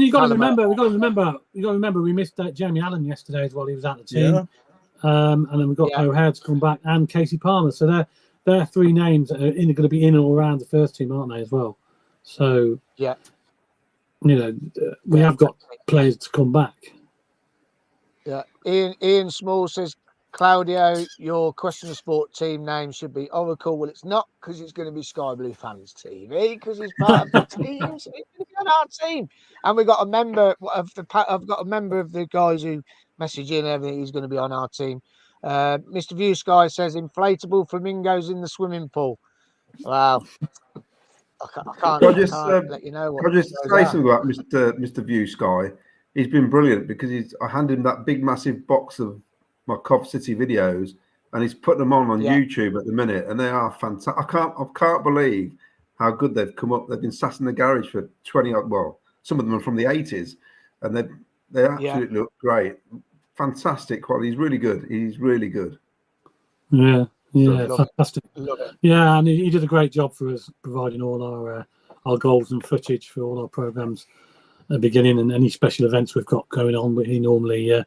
you've got to remember. We missed Jamie Allen yesterday as well. He was out of the team, and then we've got O'Hare to come back and Casey Palmer. So they're three names that are going to be in or around the first team, aren't they, as well? So we have got players to come back.
Yeah, Ian Small says, Claudio, your Question of Sport team name should be Oracle. Well, it's not, because it's going to be Sky Blue Fans TV, because he's part of the team. So it's going to be on our team. And we've got a member of the guys who message in everything. He's going to be on our team. Mr. View Sky says inflatable flamingos in the swimming pool. Wow. I can't let you know what.
Can I just say something about Mr. View Sky? He's been brilliant because I handed him that big massive box of my Cov City videos, and he's putting them on YouTube at the minute, and they are fantastic. I can't believe how good they've come up. They've been sat in the garage for 20 odd. Well, some of them are from the 80s, and they absolutely look great. Fantastic quality. He's really good. He's really good.
Yeah, fantastic. Yeah, and he did a great job for us, providing all our goals and footage for all our programs at the beginning, and any special events we've got going on. But he normally.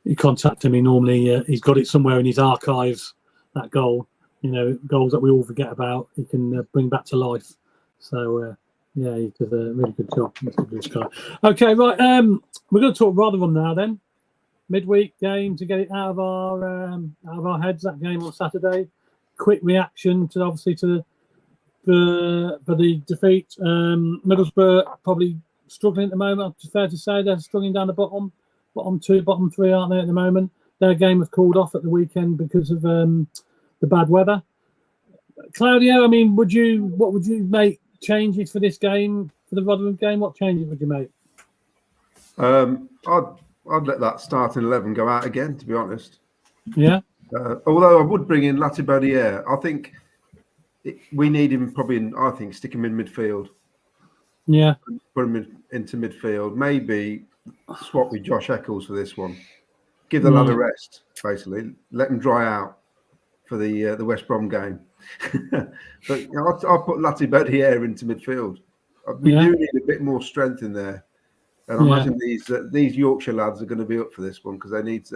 You contact him. He normally he's got it somewhere in his archives. That goal, goals that we all forget about, he can bring back to life. So he does a really good job, Mr. Blue Sky. Okay, right. We're going to talk Rotherham now. Then midweek game to get it out of our heads. That game on Saturday. Quick reaction to the defeat. Middlesbrough probably struggling at the moment. It's fair to say they're struggling down the bottom 2, bottom 3, aren't they, at the moment? Their game was called off at the weekend because of the bad weather. Claudio, I mean, what would you make changes for this game, for the Rotherham game? What changes would you make?
I'd let that starting 11 go out again, to be honest.
Yeah.
Although I would bring in Latibaudiere. I think we need him stick him in midfield.
Yeah.
Put him into midfield. Maybe swap with Josh Eccles for this one. Give the lad a rest, basically. Let him dry out for the West Brom game. But I'll put Latibaudiere into midfield. We do need a bit more strength in there. And I imagine these Yorkshire lads are going to be up for this one because they need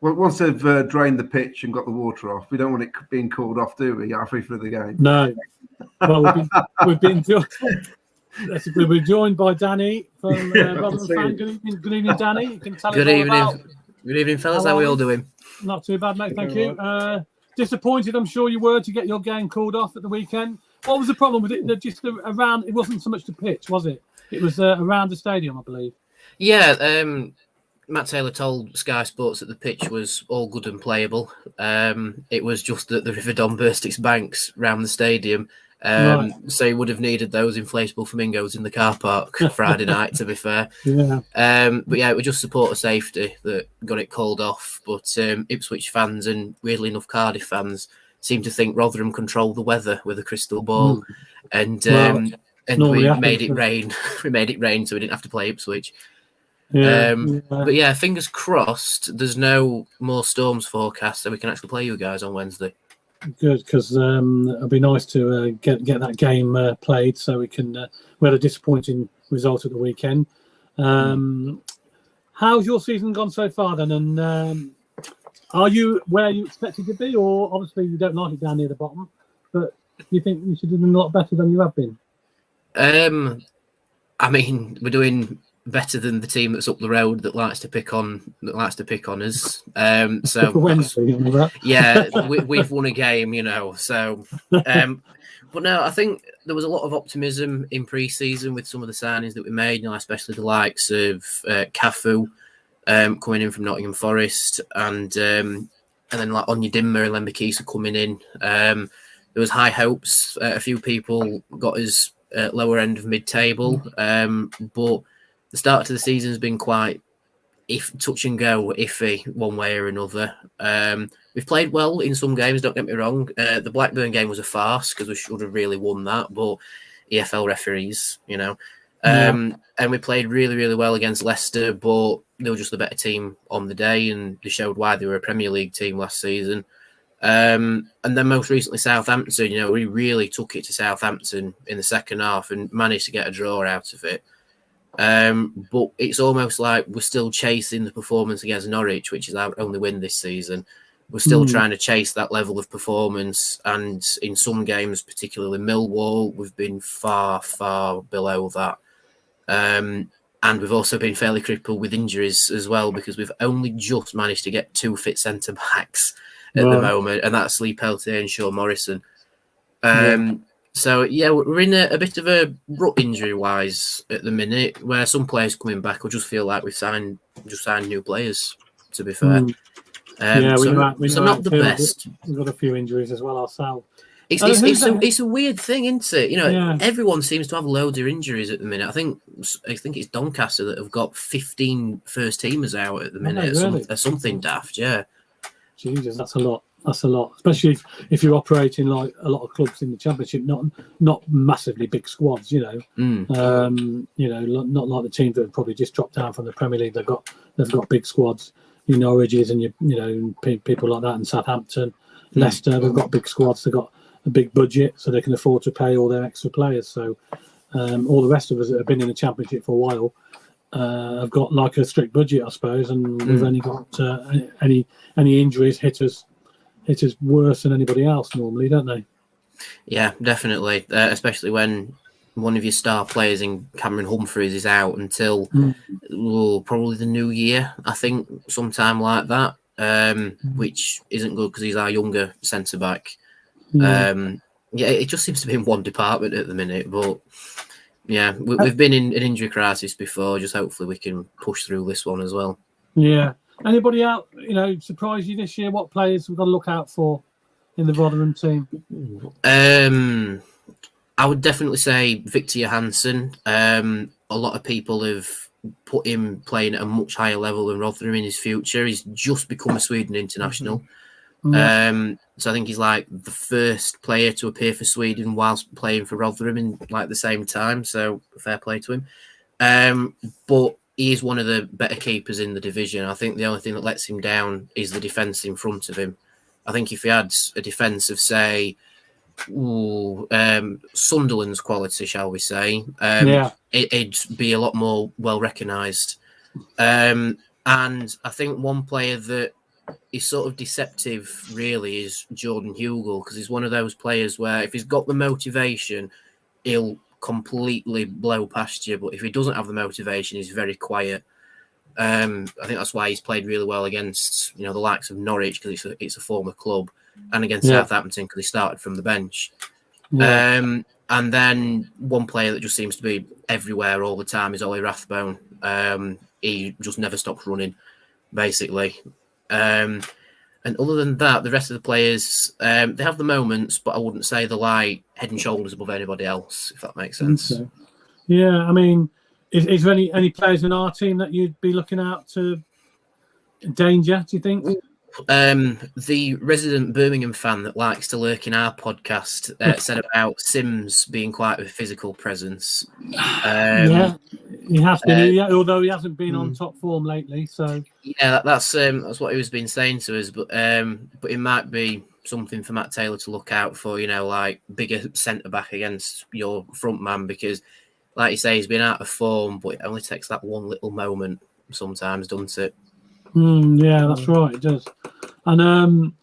once they've drained the pitch and got the water off, we don't want it being called off, do we, halfway through the game?
No. Well, we've been joined by Danny from Rotherham Fan. Good evening, Danny. You can tell us all about.
Good evening, fellas. How are we all doing?
Not too bad, mate. Thank you. Disappointed, I'm sure you were, to get your game called off at the weekend. What was the problem with it? Just around. It wasn't so much the pitch, was it? It was around the stadium, I believe.
Yeah. Matt Taylor told Sky Sports that the pitch was all good and playable. It was just that the River Don burst its banks round the stadium. So he would have needed those inflatable flamingos in the car park Friday night, to be fair.
Yeah.
But yeah, it was just supporter safety that got it called off. But Ipswich fans and weirdly enough Cardiff fans seem to think Rotherham control the weather with a crystal ball, and we made it rain. We made it rain, so we didn't have to play Ipswich. But yeah, fingers crossed. There's no more storms forecast, so we can actually play you guys on Wednesday. Good,
because it'd be nice to get that game played, so we can. We had a disappointing result at the weekend. How's your season gone so far, then? And are you where you expected to be, or obviously you don't like it down near the bottom, but you think you should have done a lot better than you have been?
I mean, we're doing better than the team that's up the road that likes to pick on us. So
Wednesday,
yeah, we've won a game, So, but no, I think there was a lot of optimism in pre-season with some of the signings that we made. Especially the likes of Cafu coming in from Nottingham Forest, and then like Onyedinma and Lembikisa coming in. There was high hopes. A few people got us lower end of mid-table, but the start to the season has been quite touch and go, iffy one way or another. We've played well in some games, don't get me wrong. The Blackburn game was a farce because we should have really won that, but EFL referees, And we played really, really well against Leicester, but they were just the better team on the day, and they showed why they were a Premier League team last season. And then most recently Southampton, we really took it to Southampton in the second half and managed to get a draw out of it. But it's almost like we're still chasing the performance against Norwich, which is our only win this season. We're still trying to chase that level of performance, and in some games, particularly Millwall, we've been far, far below that. And we've also been fairly crippled with injuries as well, because we've only just managed to get 2 fit centre backs at the moment, and that's Lee Peltier and Sean Morrison. So yeah, we're in a bit of a rut injury-wise at the minute, where some players coming back will just feel like we've signed new players, to be fair.
We're
not the best.
We've got a few injuries as well ourselves.
It's a weird thing, isn't it? Everyone seems to have loads of injuries at the minute. I think it's Doncaster that have got 15 first teamers out at the minute. Really? Something daft, yeah.
Jesus, that's a lot. That's a lot, especially if you're operating like a lot of clubs in the Championship, not massively big squads, not like the teams that have probably just dropped down from the Premier League. They've got big squads, Norwiches and people like that, and Southampton, Leicester. They've got big squads. They've got a big budget, so they can afford to pay all their extra players. So all the rest of us that have been in the Championship for a while have got like a strict budget, I suppose, and we've only got any injuries hit us worse than anybody else normally, don't they?
Yeah, definitely. Especially when one of your star players in Cameron Humphreys is out until probably the new year, I think, sometime like that, which isn't good because he's our younger centre-back. It just seems to be in one department at the minute, but yeah, we've been in an injury crisis before. Just hopefully we can push through this one as well.
Yeah. Anybody out, surprise you this year? What players we've got to look out for in the Rotherham team?
I would definitely say Victor Johansson. A lot of people have put him playing at a much higher level than Rotherham in his future. He's just become a Sweden international. So I think he's like the first player to appear for Sweden whilst playing for Rotherham in like the same time. So fair play to him. But he is one of the better keepers in the division. I think the only thing that lets him down is the defence in front of him. I think if he had a defence of, say, Sunderland's quality, shall we say. It'd be a lot more well recognised. And I think one player that is sort of deceptive, really, is Jordan Hugill, because he's one of those players where if he's got the motivation, he'll completely blow past you. But if he doesn't have the motivation, he's very quiet. I think that's why he's played really well against the likes of Norwich, because it's a former club, and against Southampton because he started from the bench. And then one player that just seems to be everywhere all the time is Ollie Rathbone. He just never stops running, basically. And other than that, the rest of the players, they have the moments, but I wouldn't say they're like head and shoulders above anybody else, if that makes sense.
Okay. Yeah, I mean, is there any players in our team that you'd be looking out to danger, do you think?
The resident Birmingham fan that likes to lurk in our podcast said about Sims being quite a physical presence.
Yeah, he has been, although he hasn't been on top form lately. So
yeah, that's what he was been saying to us. But it might be something for Matt Taylor to look out for. Like bigger centre back against your front man, because, like you say, he's been out of form, but it only takes that one little moment sometimes, doesn't it?
Yeah, that's right. It does. And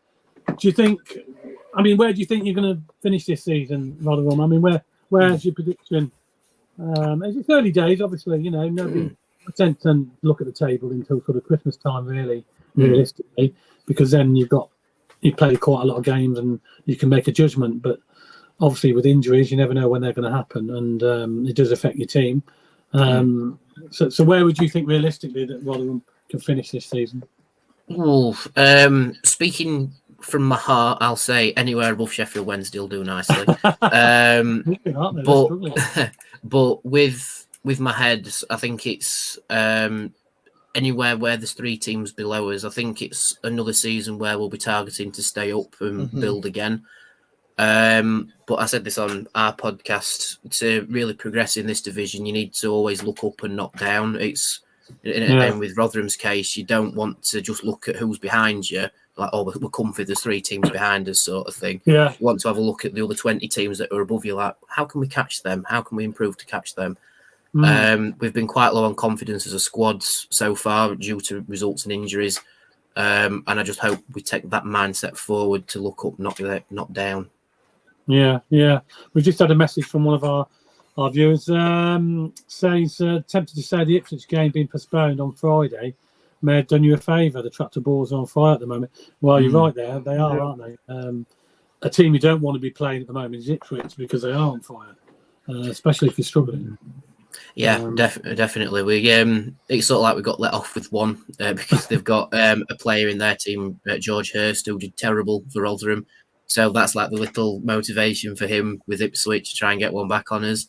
do you think? I mean, where do you think you're going to finish this season, Rotherham? I mean, where's your prediction? It's early days, obviously. Nobody tends to look at the table until sort of Christmas time, realistically, because then you play quite a lot of games and you can make a judgment. But obviously, with injuries, you never know when they're going to happen, and it does affect your team. So where would you think realistically that Rotherham can finish this season?
Speaking from my heart, I'll say anywhere above Sheffield Wednesday will do nicely. But with my head, I think it's anywhere where there's 3 teams below us. I think it's another season where we'll be targeting to stay up and build again. But I said this on our podcast, to really progress in this division, you need to always look up and not down. And with Rotherham's case, you don't want to just look at who's behind you, like, oh, we're comfy, there's 3 teams behind us, sort of thing. You want to have a look at the other 20 teams that are above you, like, how can we catch them? How can we improve to catch them? We've been quite low on confidence as a squad so far due to results and injuries. And I just hope we take that mindset forward to look up, not down. Yeah.
We just had a message from one of our viewers says tempted to say the Ipswich game being postponed on Friday may have done you a favour. The tractor balls are on fire at the moment. Well, you're right there. They are, aren't they? A team you don't want to be playing at the moment is Ipswich, because they are on fire, especially if you're struggling.
Yeah, definitely. It's sort of like we got let off with one because they've got a player in their team, George Hurst, who did terrible for Rotherham. So that's like the little motivation for him with Ipswich to try and get one back on us.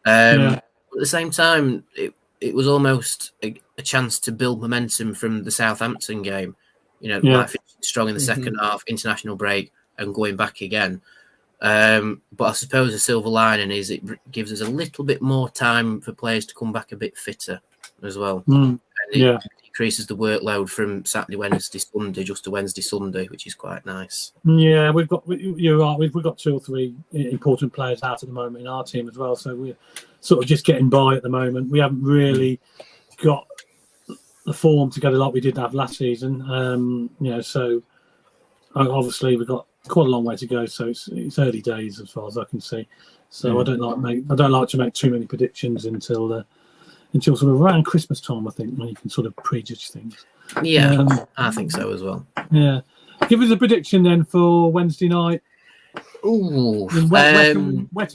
At the same time, it was almost a chance to build momentum from the Southampton game. Like strong in the second half, international break, and going back again. But I suppose the silver lining is it gives us a little bit more time for players to come back a bit fitter as well. And it decreases the workload from Saturday, Wednesday, Sunday, just to Wednesday, Sunday, which is quite nice. Yeah,
you're right. We've got 2 or 3 important players out at the moment in our team as well. So we're sort of just getting by at the moment. We haven't really got the form together like we did have last season. So obviously we've got quite a long way to go. So it's early days as far as I can see. So I don't like to make too many predictions until sort of around Christmas time, I think, when you can sort of prejudge things.
Yeah, I think so as well.
Yeah. Give us a prediction then for Wednesday night.
Ooh.
Wet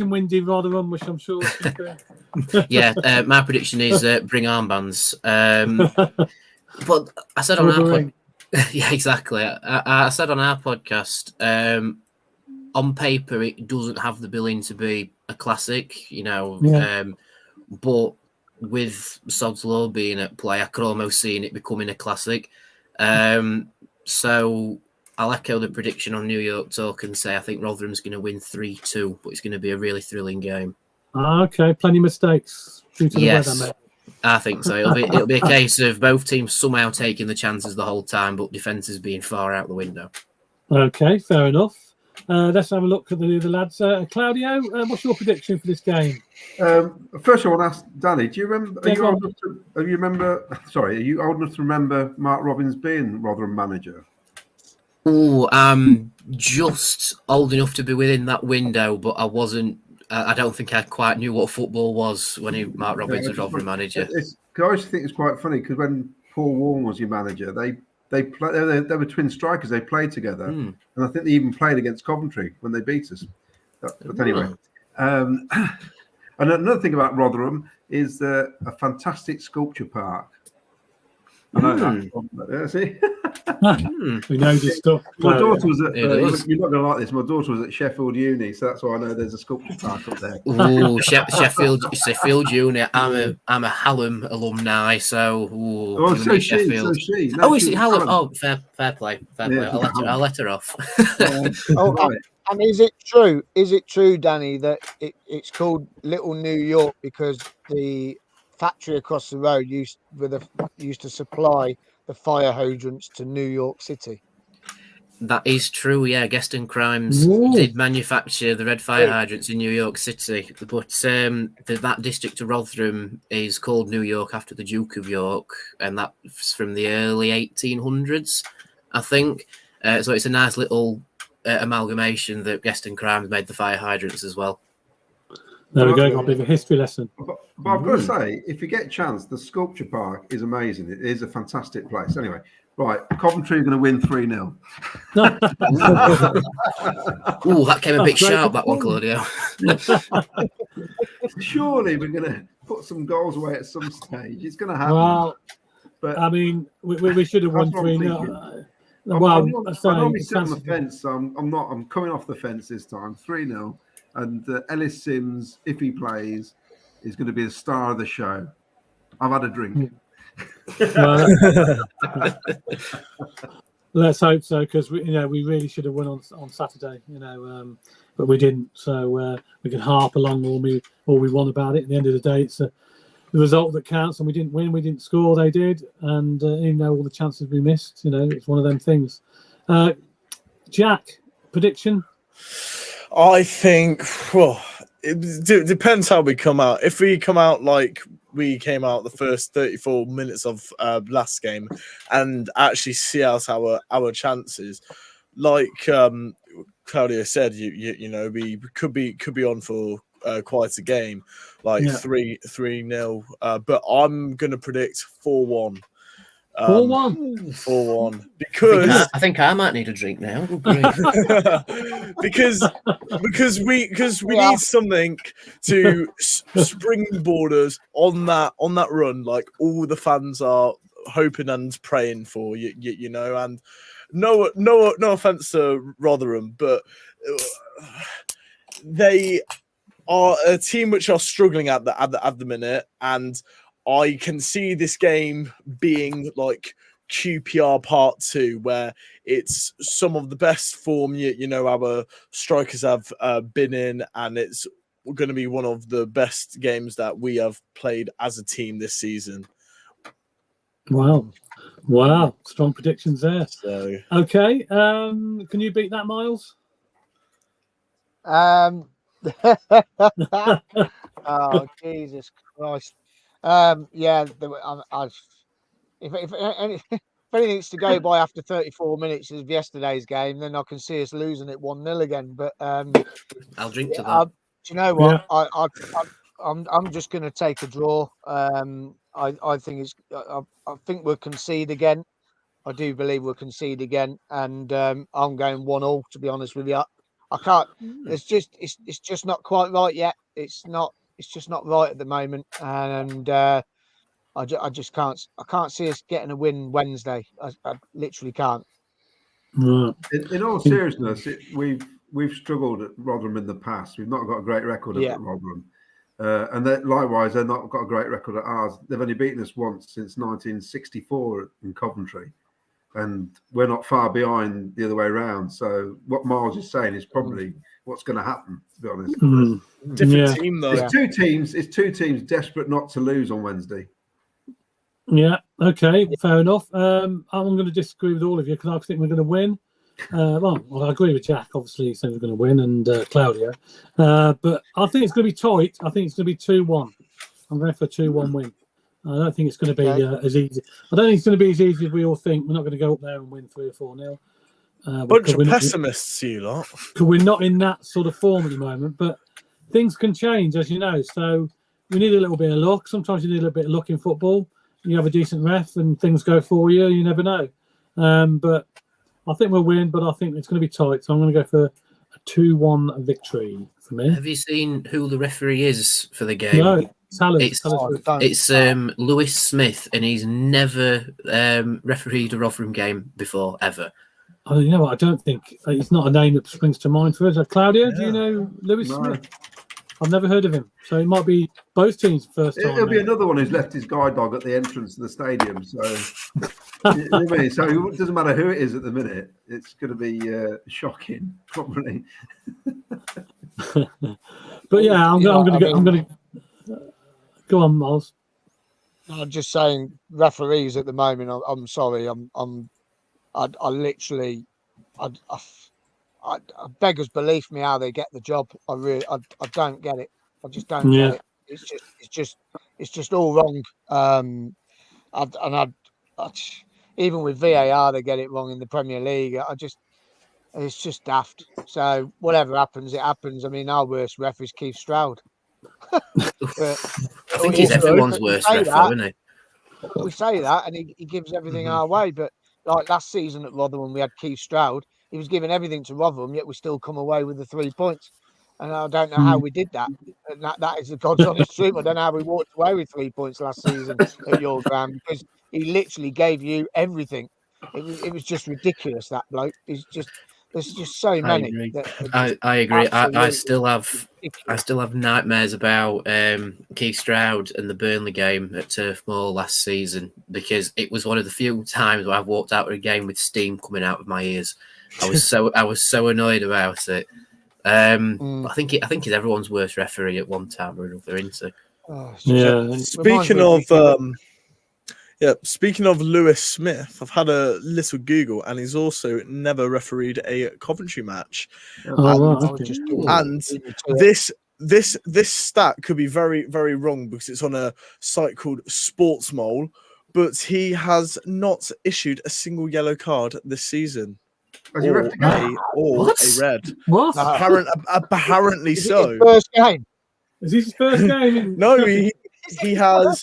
and windy Rotherham, which I'm sure.
Yeah, my prediction is bring armbands. But I said on our podcast, yeah, exactly. I said on our podcast, on paper, it doesn't have the billing to be a classic, but with Sod's Law being at play, I could almost see it becoming a classic. So I'll echo the prediction on New York Talk and say I think Rotherham's going to win 3-2, but it's going to be a really thrilling game.
Okay, plenty of mistakes due to the weather, mate.
I think so. It'll be a case of both teams somehow taking the chances the whole time, but defences being far out the window.
Okay, fair enough. let's have a look at the lads. Claudio, what's your prediction for this game?
First, I want to ask Danny. Do you remember?
Yeah, go
Are you old enough to remember Mark Robbins being Rotherham manager?
Oh, I'm just old enough to be within that window, but I wasn't. I don't think I quite knew what football was when Mark Robbins was Rotherham manager.
I always think it's quite funny because when Paul Warren was your manager, they were twin strikers. They played together, and I think they even played against Coventry when they beat us. But anyway, and another thing about Rotherham is a fantastic sculpture park. I know that. See?
We know this stuff.
My daughter was at. You're not going to like this. My daughter was at Sheffield Uni, so that's why I know there's a sculpture park up there.
Oh, Sheffield Uni. I'm a Hallam alumni, so.
So she.
No, is it Hallam? Oh, fair play. I'll let her off.
And is it true? Is it true, Danny, that it's called Little New York because the factory across the road used to supply the fire hydrants to New York City?
That is true, yeah. Gueston Crimes did manufacture the red fire hydrants in New York City, but that district of Rotherham is called New York after the Duke of York, and that's from the early 1800s, I think. So it's a nice little amalgamation that Gueston Crimes made the fire hydrants as well.
There we go, got a bit of a history lesson.
But I've got to say, if you get a chance, the sculpture park is amazing. It is a fantastic place. Anyway, right, Coventry are going to win 3-0.
Oh, that came a bit sharp, that one, Claudio.
Surely we're going to put some goals away at some stage. It's going to happen.
Well,
but
I mean, we should have won 3-0.
I'm normally sit on the fence, so I'm coming off the fence this time. 3-0. And Ellis Sims, if he plays, is going to be the star of the show. I've had a drink.
Let's hope so, because we really should have won on Saturday, but we didn't. So we can harp along all we want about it. At the end of the day, it's the result that counts, and we didn't win, we didn't score, they did, and even though all the chances we missed, it's one of them things. Jack, prediction?
I think it depends how we come out. If we come out like we came out the first 34 minutes of last game and actually see out our chances, like Claudio said, we could be on for quite a game, like 3-0. But I'm gonna predict 4-1.
4-1
because
I think I might need a drink now.
because we need something to springboard us on that run, like all the fans are hoping and praying for. And no offense to Rotherham, but they are a team which are struggling at the minute, and I can see this game being like QPR Part 2, where it's some of the best form our strikers have been in, and it's going to be one of the best games that we have played as a team this season.
Wow, strong predictions there. So. Okay, can you beat that, Miles?
Oh, Jesus Christ. If anything's to go by after 34 minutes of yesterday's game, then I can see us losing it 1-0 again. But
I'll drink to that.
Do you know what?
Yeah.
I'm just going to take a draw. I think I think we'll concede again. I do believe we'll concede again, and I'm going 1-1. To be honest with you, I can't. It's just not quite right yet. It's just not right at the moment, and I just can't. I can't see us getting a win Wednesday. I literally can't.
In all seriousness, we've struggled at Rotherham in the past. We've not got a great record at Rotherham, and likewise, they've not got a great record at ours. They've only beaten us once since 1964 in Coventry, and we're not far behind the other way around. So what Miles is saying is probably what's going to happen, to be honest.
Different team though.
It's two teams desperate not to lose on Wednesday.
Yeah, okay, fair enough. I'm going to disagree with all of you because I think we're going to win. Well, I agree with Jack. Obviously, he said we're going to win, and Claudio. But I think it's going to be tight. I think it's going to be 2-1. I'm going for a 2-1 win. I don't think it's going to be as easy. I don't think it's going to be as easy as we all think. We're not going to go up there and win 3 or 4-0.
Bunch of pessimists, you lot.
Because we're not in that sort of form at the moment. But things can change, as you know. So we need a little bit of luck. Sometimes you need a little bit of luck in football. You have a decent ref and things go for you. You never know. But I think we'll win, but I think it's going to be tight. So I'm going to go for a 2-1 victory for me.
Have you seen who the referee is for the game?
No,
it's Lewis Smith, and he's never refereed a Rotherham game before, ever.
Oh, you know what? I don't think it's not a name that springs to mind for us. Claudia, do you know Lewis Smith? I've never heard of him. So it might be both teams' first time.
It'll be another one who's left his guide dog at the entrance to the stadium. So, you know what I mean? So it doesn't matter who it is at the minute. It's going to be shocking, probably.
But yeah, I'm going to go on, Miles.
I'm just saying, referees at the moment. I'm sorry. I beggars belief me how they get the job. I don't get it. I just don't get it. It's just all wrong. Even with VAR, they get it wrong in the Premier League. It's just daft. So whatever happens, it happens. I mean, our worst ref is Keith Stroud.
I think he's everyone's worst ref, isn't he?
We say that, and he gives everything our way. But like last season at Rotherham, we had Keith Stroud. He was giving everything to Rotherham, yet we still come away with the 3 points. And I don't know how we did that. And that is the God's honest truth. I don't know how we walked away with 3 points last season at your ground, because he literally gave you everything. It was just ridiculous, that bloke. There's just so many.
I agree. I still have nightmares about Keith Stroud and the Burnley game at Turf Moor last season, because it was one of the few times where I've walked out of a game with steam coming out of my ears. I was so annoyed about it. I think he's everyone's worst referee at one time or another, isn't he?
Speaking of Lewis Smith, I've had a little Google, and he's also never refereed a Coventry match. And this stat could be very, very wrong, because it's on a site called Sports Mole, but he has not issued a single yellow card this season. Or a red.
What?
Apparently so.
His first game.
Is this his first game?
No, he has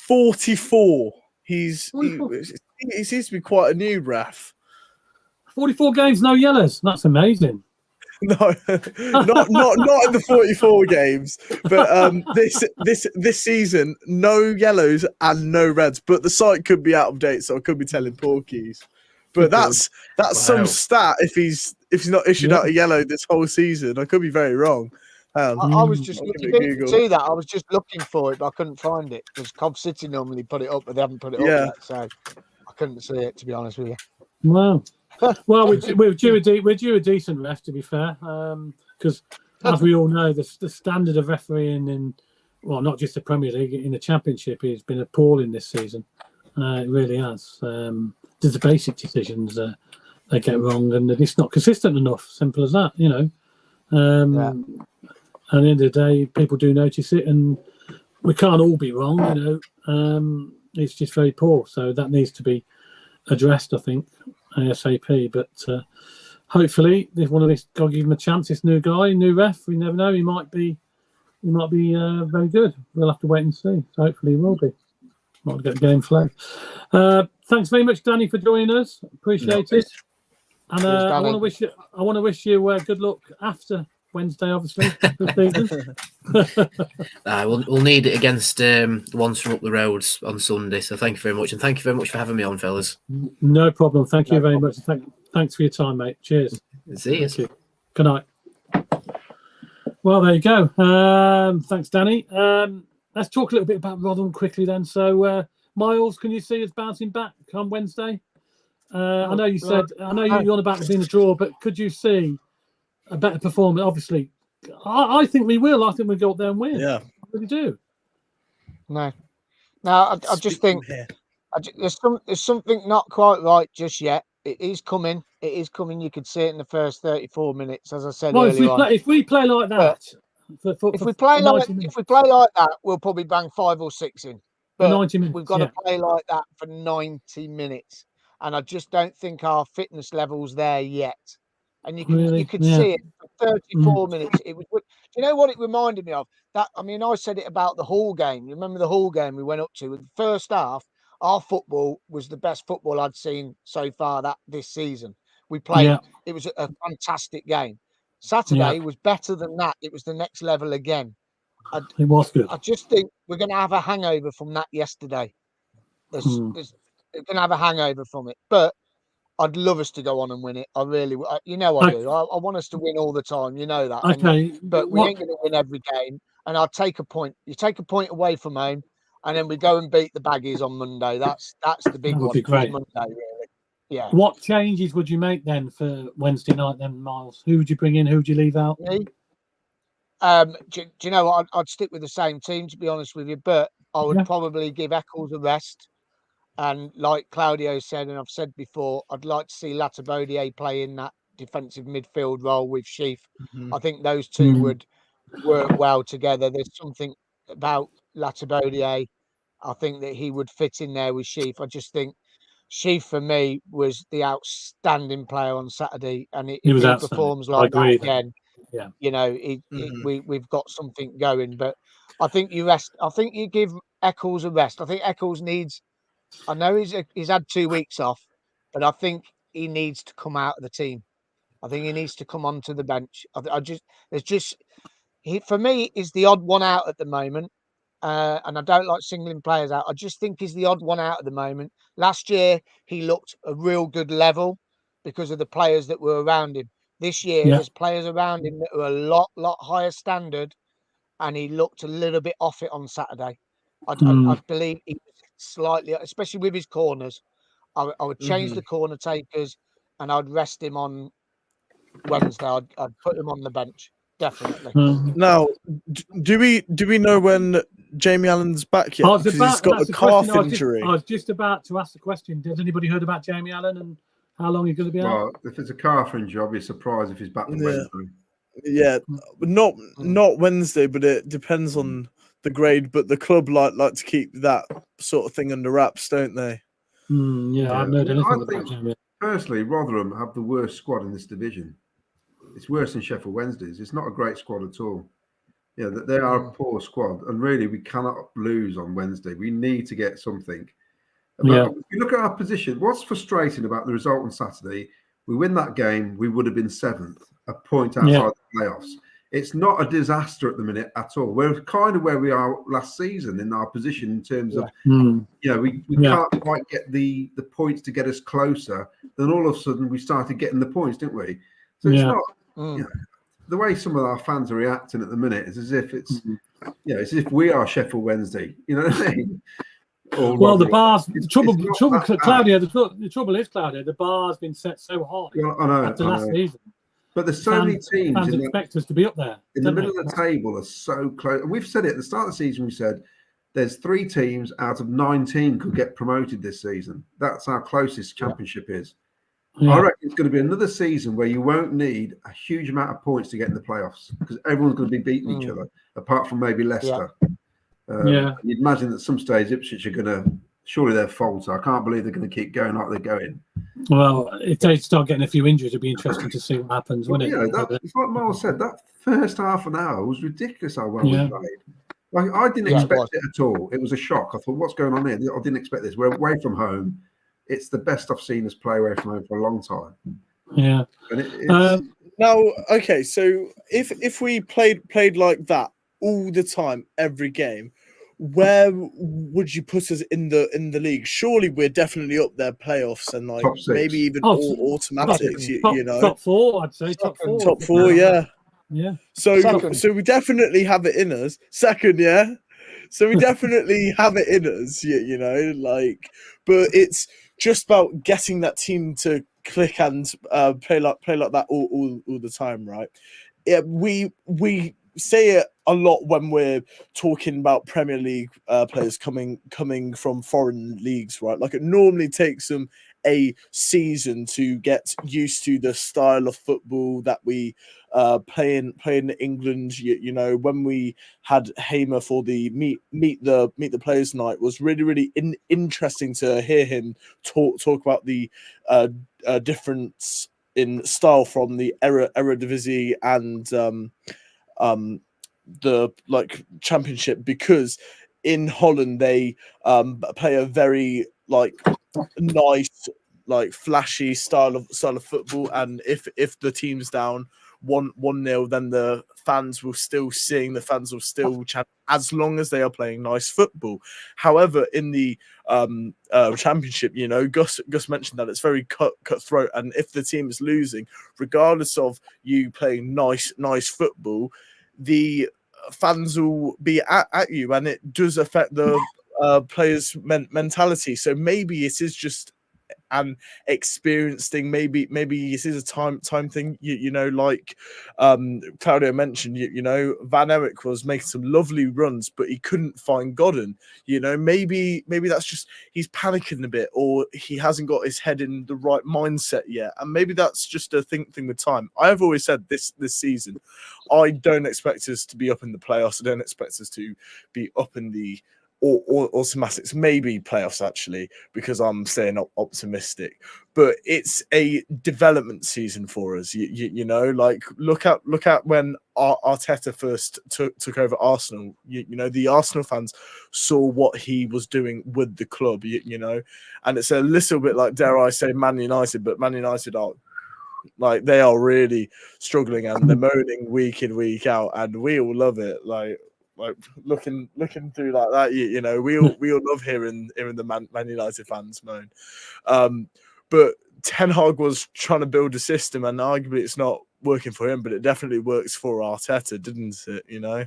44. He seems to be quite a new ref.
44 games, no yellows. That's amazing.
No, not in the 44 games, but this season, no yellows and no reds. But the site could be out of date, so I could be telling porkies. But that's some stat. If he's not issued out a yellow this whole seaon, I could be very wrong.
I was just looking see that. I was just looking for it, but I couldn't find it, because Cov City normally put it up, but they haven't put it up yet, so I couldn't see it, to be honest with you.
Wow. Well, we're due a decent ref, to be fair, because as we all know, the standard of refereeing in, well, not just the Premier League, in the Championship has been appalling this season. It really has. There's the basic decisions they get wrong, and it's not consistent enough. Simple as that, you know. At the end of the day, people do notice it, and we can't all be wrong, you know. It's just very poor, so that needs to be addressed, I think, ASAP. But hopefully, if one of these, got to give him a chance. This new guy, new ref, we never know. He might be very good. We'll have to wait and see. So hopefully, he will be. Might get the game flagged. Thanks very much, Danny, for joining us. Appreciate it. And I want to wish you good luck after Wednesday, obviously.
We'll need it against the ones from up the roads on Sunday. So thank you very much, and thank you very much for having me on, fellas.
No problem. Thank you very much. Thanks for your time, mate. Cheers.
See you.
Good night. Well, there you go. Thanks, Danny. Let's talk a little bit about Rotherham quickly then. So, Miles, can you see us bouncing back on Wednesday? I know you're on about it being a draw, but could you see a better performance? Obviously, I think we will. I think we'll go up there and win. Yeah, I really do.
No, I just think there's something not quite right just yet. It is coming. It is coming. You could see it in the first 34 minutes, as I said
Well,
earlier on.
if we play like that,
If we play like that, we'll probably bang 5 or 6 in. But
90 minutes,
we've got to play like that for 90 minutes, and I just don't think our fitness level's there yet. And you could see it for 34 minutes. It was. Do you know what it reminded me of? That I mean, I said it about the Hull game. You remember the Hull game we went up to? In the first half, our football was the best football I'd seen so far this season. We played.
Yeah.
It was a fantastic game. Saturday was better than that. It was the next level again.
It was good.
I just think we're going to have a hangover from that yesterday. We're going to have a hangover from it. But I'd love us to go on and win it. I really, do. I want us to win all the time. You know that.
Okay.
But we ain't going to win every game. And I'll take a point. You take a point away from home, and then we go and beat the Baggies on Monday. That's the big one.
That would be great.
Monday, really. Yeah.
What changes would you make then for Wednesday night then, Miles? Who would you bring in? Who would you leave out?
Me? Do you know what? I'd stick with the same team, to be honest with you, but I would probably give Eccles a rest. And like Claudio said, and I've said before, I'd like to see Latabodier play in that defensive midfield role with Sheaf. I think those two would work well together. There's something about Latabodier. I think that he would fit in there with Sheaf. I just think Sheaf, for me, was the outstanding player on Saturday, and if he performs like that again, we've got something going. But I think you rest. I think you give Eccles a rest. I think Eccles needs. I know he's had 2 weeks off, but I think he needs to come out of the team. I think he needs to come onto the bench. He for me is the odd one out at the moment. And I don't like singling players out. I just think he's the odd one out at the moment. Last year, he looked a real good level because of the players that were around him. This year, there's players around him that are a lot higher standard, and he looked a little bit off it on Saturday. I believe he was slightly, especially with his corners. I would change the corner takers, and I'd rest him on Wednesday. I'd put him on the bench. Definitely.
Now, do we know when Jamie Allen's back yet? Because he's got a calf injury.
I was just about to ask the question. Has anybody heard about Jamie Allen and how long he's going to be out?
Well, if it's a calf injury, I'll be surprised if he's back Wednesday.
Yeah, not Wednesday, but it depends on the grade. But the club like to keep that sort of thing under wraps, don't they?
Yeah, I've heard anything about Jamie.
Personally, Rotherham have the worst squad in this division. It's worse than Sheffield Wednesdays. It's not a great squad at all. Yeah, they are a poor squad, and really we cannot lose on Wednesday. We need to get something. But if you look at our position, what's frustrating about the result on Saturday, we win that game, we would have been 7th, a point outside the playoffs. It's not a disaster at the minute at all. We're kind of where we are last season in our position in terms of, we can't quite get the points to get us closer. Then all of a sudden we started getting the points, didn't we? So it's not. The way some of our fans are reacting at the minute is as if it's, it's as if we are Sheffield Wednesday. You know what I mean?
Well, the bar's the trouble, Claudio. The trouble is, Claudio, the bar's been set so high after last season.
But there's so many teams.
Fans expect us to be up there.
In the middle of the table are so close. And we've said it at the start of the season. We said there's 3 teams out of 19 could get promoted this season. That's our closest championship is. I reckon it's going to be another season where you won't need a huge amount of points to get in the playoffs because everyone's going to be beating each other, apart from maybe Leicester. You'd imagine that at some stage Ipswich are going to, surely they're falter. I can't believe they're going to keep going like they're going.
Well, if they start getting a few injuries, it'll be interesting to see what happens, won't it?
It's like Miles said, that first half an hour was ridiculous how well we played. Like, I didn't expect it at all. It was a shock. I thought, what's going on here? I didn't expect this. We're away from home. It's the best I've seen us play away from home for a long time.
Yeah.
And
now, okay, so if we played like that all the time, every game, where would you put us in the league? Surely we're definitely up there, playoffs and like maybe even automatics.
Top 4, I'd say. Top 4.
Top 4, yeah. So we definitely have it in us. Second, yeah. So we definitely have it in us, but it's just about getting that team to click and play like that all the time, right? Yeah, we say it a lot when we're talking about Premier League players coming from foreign leagues, right? Like it normally takes them a season to get used to the style of football that we play in England. You know, when we had Hamer for the meet the players night, was really interesting to hear him talk about the difference in style from the Eredivisie and the like Championship, because in Holland they play a very like nice, like flashy style of football, and if the team's down 1-0, then the fans will still sing, the fans will still chant, as long as they are playing nice football. However, in the Championship, you know, Gus mentioned that it's very cutthroat, and if the team is losing, regardless of you playing nice football, the fans will be at you, and it does affect the players' mentality. So maybe it is just an experience thing. Maybe it is a time thing. You know, like Claudio mentioned, you know, Van Eyck was making some lovely runs, but he couldn't find Godden. You know, maybe that's just he's panicking a bit, or he hasn't got his head in the right mindset yet, and maybe that's just a thing with time. I have always said this season, I don't expect us to be up in the playoffs. I don't expect us to be up in the or semantics, maybe playoffs actually, because I'm staying optimistic. But it's a development season for us. You know, like look at when Arteta first took over Arsenal. You know, the Arsenal fans saw what he was doing with the club. You know, and it's a little bit like, dare I say, Man United, but Man United are like, they are really struggling, and they're moaning week in week out, and we all love it. Like looking through like that, you know, we all love hearing the Man United fans moan. But Ten Hag was trying to build a system, and arguably it's not working for him, but it definitely works for Arteta, didn't it? You know.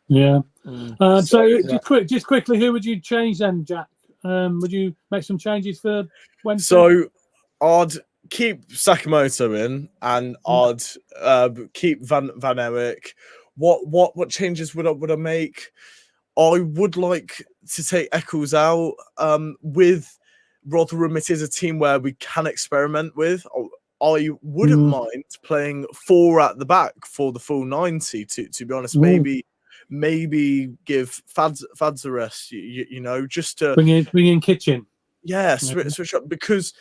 Yeah. Just quickly, who would you change then, Jack? Would you make some changes for Wednesday?
So I'd keep Sakamoto in, and I'd keep Van Eyck. What changes would I make? I would like to take Eccles out. With Rotherham, it is a team where we can experiment with. I wouldn't mind playing 4 at the back for the full 90. To be honest, maybe give Fads a rest. You know, just to
bring in Kitchen.
Yeah, switch up, because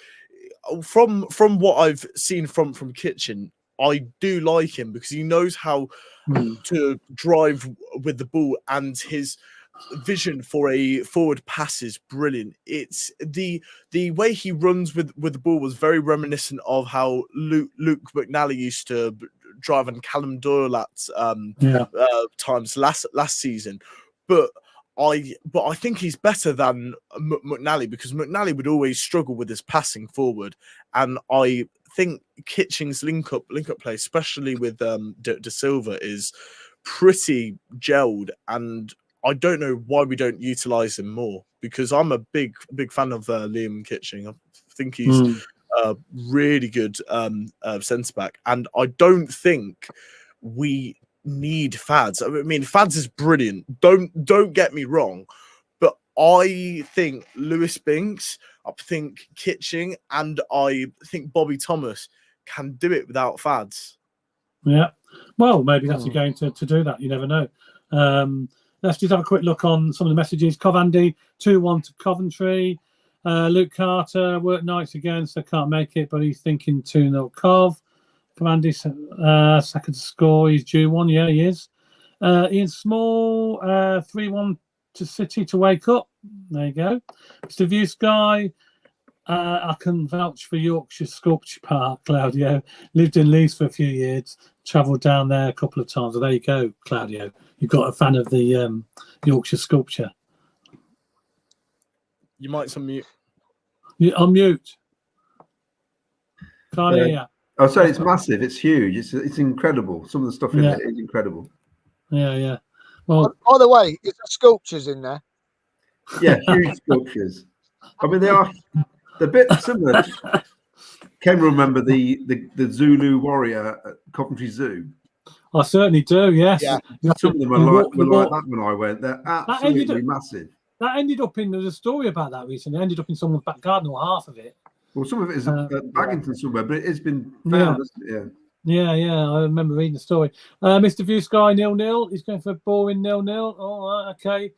from what I've seen from Kitchen, I do like him because he knows how to drive with the ball, and his vision for a forward pass is brilliant. It's the way he runs with the ball was very reminiscent of how Luke McNally used to drive and Callum Doyle at times last season. But I think he's better than McNally, because McNally would always struggle with his passing forward, and I think Kitching's link up play, especially with De Silva, is pretty gelled, and I don't know why we don't utilize him more, because I'm a big fan of Liam Kitching. I think he's a really good centre back, and I don't think we need Fads. I mean, Fads is brilliant. Don't get me wrong, but I think Lewis Binks, I think Kitching, and I think Bobby Thomas can do it without Fads.
Yeah, well, maybe that's a game to do that. You never know. Let's just have a quick look on some of the messages. Covandy 2-1 to Coventry. Luke Carter worked nights again, so can't make it, but he's thinking 2-0 Cov. Covandy second to score. He's due one. Yeah, he is. Ian Small 3-1 to City to wake up. There you go. Mr. View Sky. I can vouch for Yorkshire Sculpture Park, Claudio. Lived in Leeds for a few years. Travelled down there a couple of times. Well, there you go, Claudio. You've got a fan of the Yorkshire Sculpture.
You might unmute.
You're on mute. Can't hear you.
I'll say it's massive. It's huge. It's incredible. Some of the stuff in there is incredible.
Yeah. Well,
by the way, is there sculptures in there?
Yeah, huge sculptures. I mean, they're a bit similar. Can remember the Zulu warrior at Coventry Zoo?
I certainly do. Yes.
Yeah.
Some of them were like that when I went. They're absolutely massive.
That ended up in, there was a story about that recently. It ended up in someone's back garden, or half of it.
Well, some of it is at Baggington somewhere, but it has been found, hasn't it?
Yeah. I remember reading the story. Mr. View Sky 0-0. He's going for a boring 0-0. All right, okay.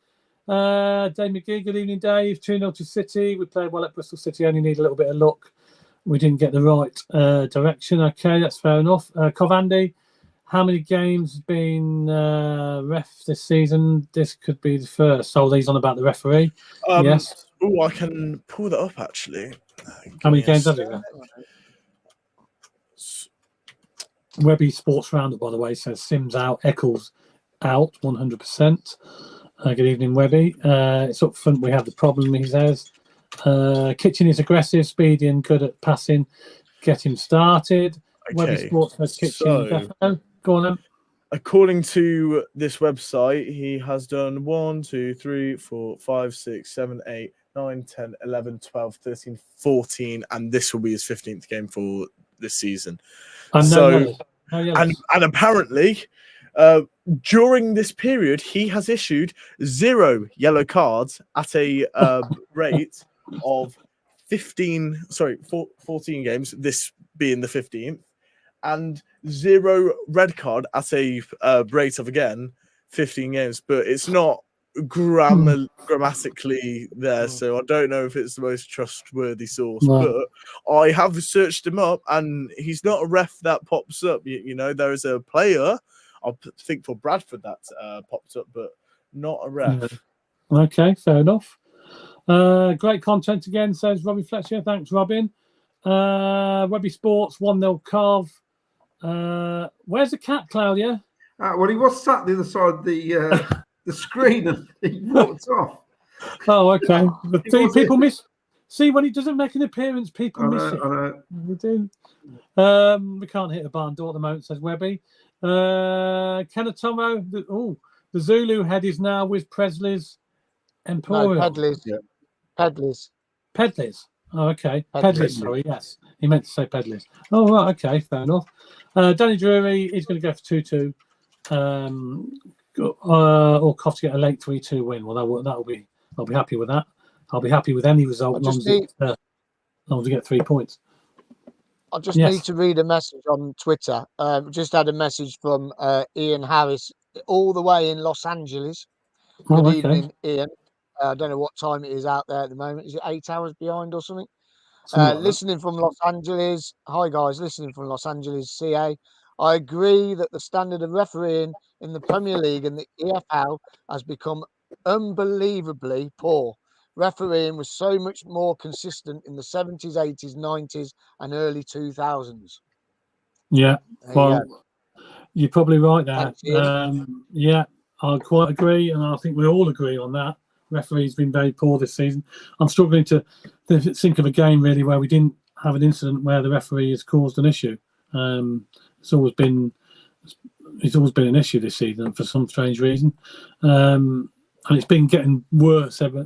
Dave McGee, good evening, Dave. 2-0 to City. We played well at Bristol City, only need a little bit of luck. We didn't get the right direction. Okay, that's fair enough. Covandy, how many games have been ref this season? This could be the first. So these on about the referee. Yes.
Oh, I can pull that up actually.
How many games have you? Webby Sports Roundup, by the way, says Sims out, Eccles out 100%. Good evening, Webby. It's up front we have the problem, he says. Kitchen is aggressive, speedy and good at passing. Get him started. Okay. Webby Sports says Kitchen. So, go on then.
According to this website, he has done 1, 2, 3, 4, 5, 6, 7, 8, 9, 10, 11, 12, 13, 14, and this will be his 15th game for this season.
And
so, and apparently, during this period, he has issued 0 yellow cards at a rate of 14 games, this being the 15th, and 0 red card at a rate of, again, 15 games. But it's not grammatically there, so I don't know if it's the most trustworthy source. But I have searched him up, and he's not a ref that pops up. You know, there is a player, I think for Bradford, that popped up, but not a ref.
Okay, fair enough. Great content again, says Robbie Fletcher. Thanks, Robin. Webby Sports 1-0 Carve. Where's the cat, Claudia?
Well, he was sat the other side of the screen and he walked off.
Oh, okay. But see, people miss. See, when he doesn't make an appearance, people miss it.
I know.
We do. We can't hit a barn door at the moment, says Webby. Kenatomo. The Zulu head is now with Presley's Emporium.
No, Pedley's.
Pedley's. Oh, okay. Pedley's, sorry, yes. He meant to say Pedley's. Oh, right, okay, fair enough. Danny Drury is going to go for 2-2. Or Cough to get a late 3-2 win. Well, I'll be happy with that. I'll be happy with any result as long as we get 3 points.
I just need to read a message on Twitter. Just had a message from Ian Harris, all the way in Los Angeles. Good evening, Ian. I don't know what time it is out there at the moment. Is it 8 hours behind or something? Listening from Los Angeles. Hi, guys. Listening from Los Angeles, CA. I agree that the standard of refereeing in the Premier League and the EFL has become unbelievably poor. Refereeing was so much more consistent in the 70s, 80s, 90s, and early 2000s.
Yeah, you're probably right there. Yeah, I quite agree, and I think we all agree on that. Referee's been very poor this season. I'm struggling to think of a game really where we didn't have an incident where the referee has caused an issue. It's always been an issue this season for some strange reason, and it's been getting worse ever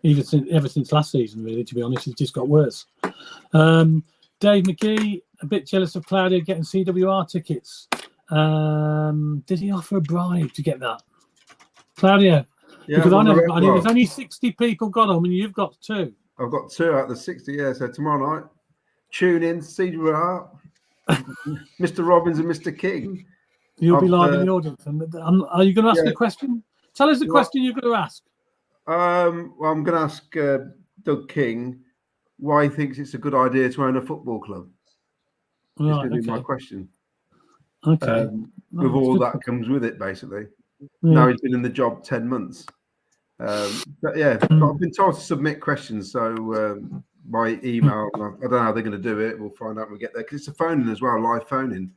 since last season. Really, to be honest, it's just got worse. Dave McGee, a bit jealous of Claudia getting CWR tickets. Did he offer a bribe to get that, Claudia?
Yeah,
because I never got any. There's only 60 people got them, and you've got 2.
I've got 2 out of the 60. Yeah, so tomorrow night, tune in, CWR, Mr. Robbins and Mr. King.
You'll be live in the audience. And are you going to ask a question? Tell us the question you're going to ask.
Well, I'm going to ask Doug King why he thinks it's a good idea to own a football club. That's going to be my question.
Okay.
With all that comes with it, basically. Yeah. Now he's been in the job 10 months. But I've been told to submit questions. So by email, I don't know how they're going to do it. We'll find out when we get there. Because it's a phone-in as well, live phone-in.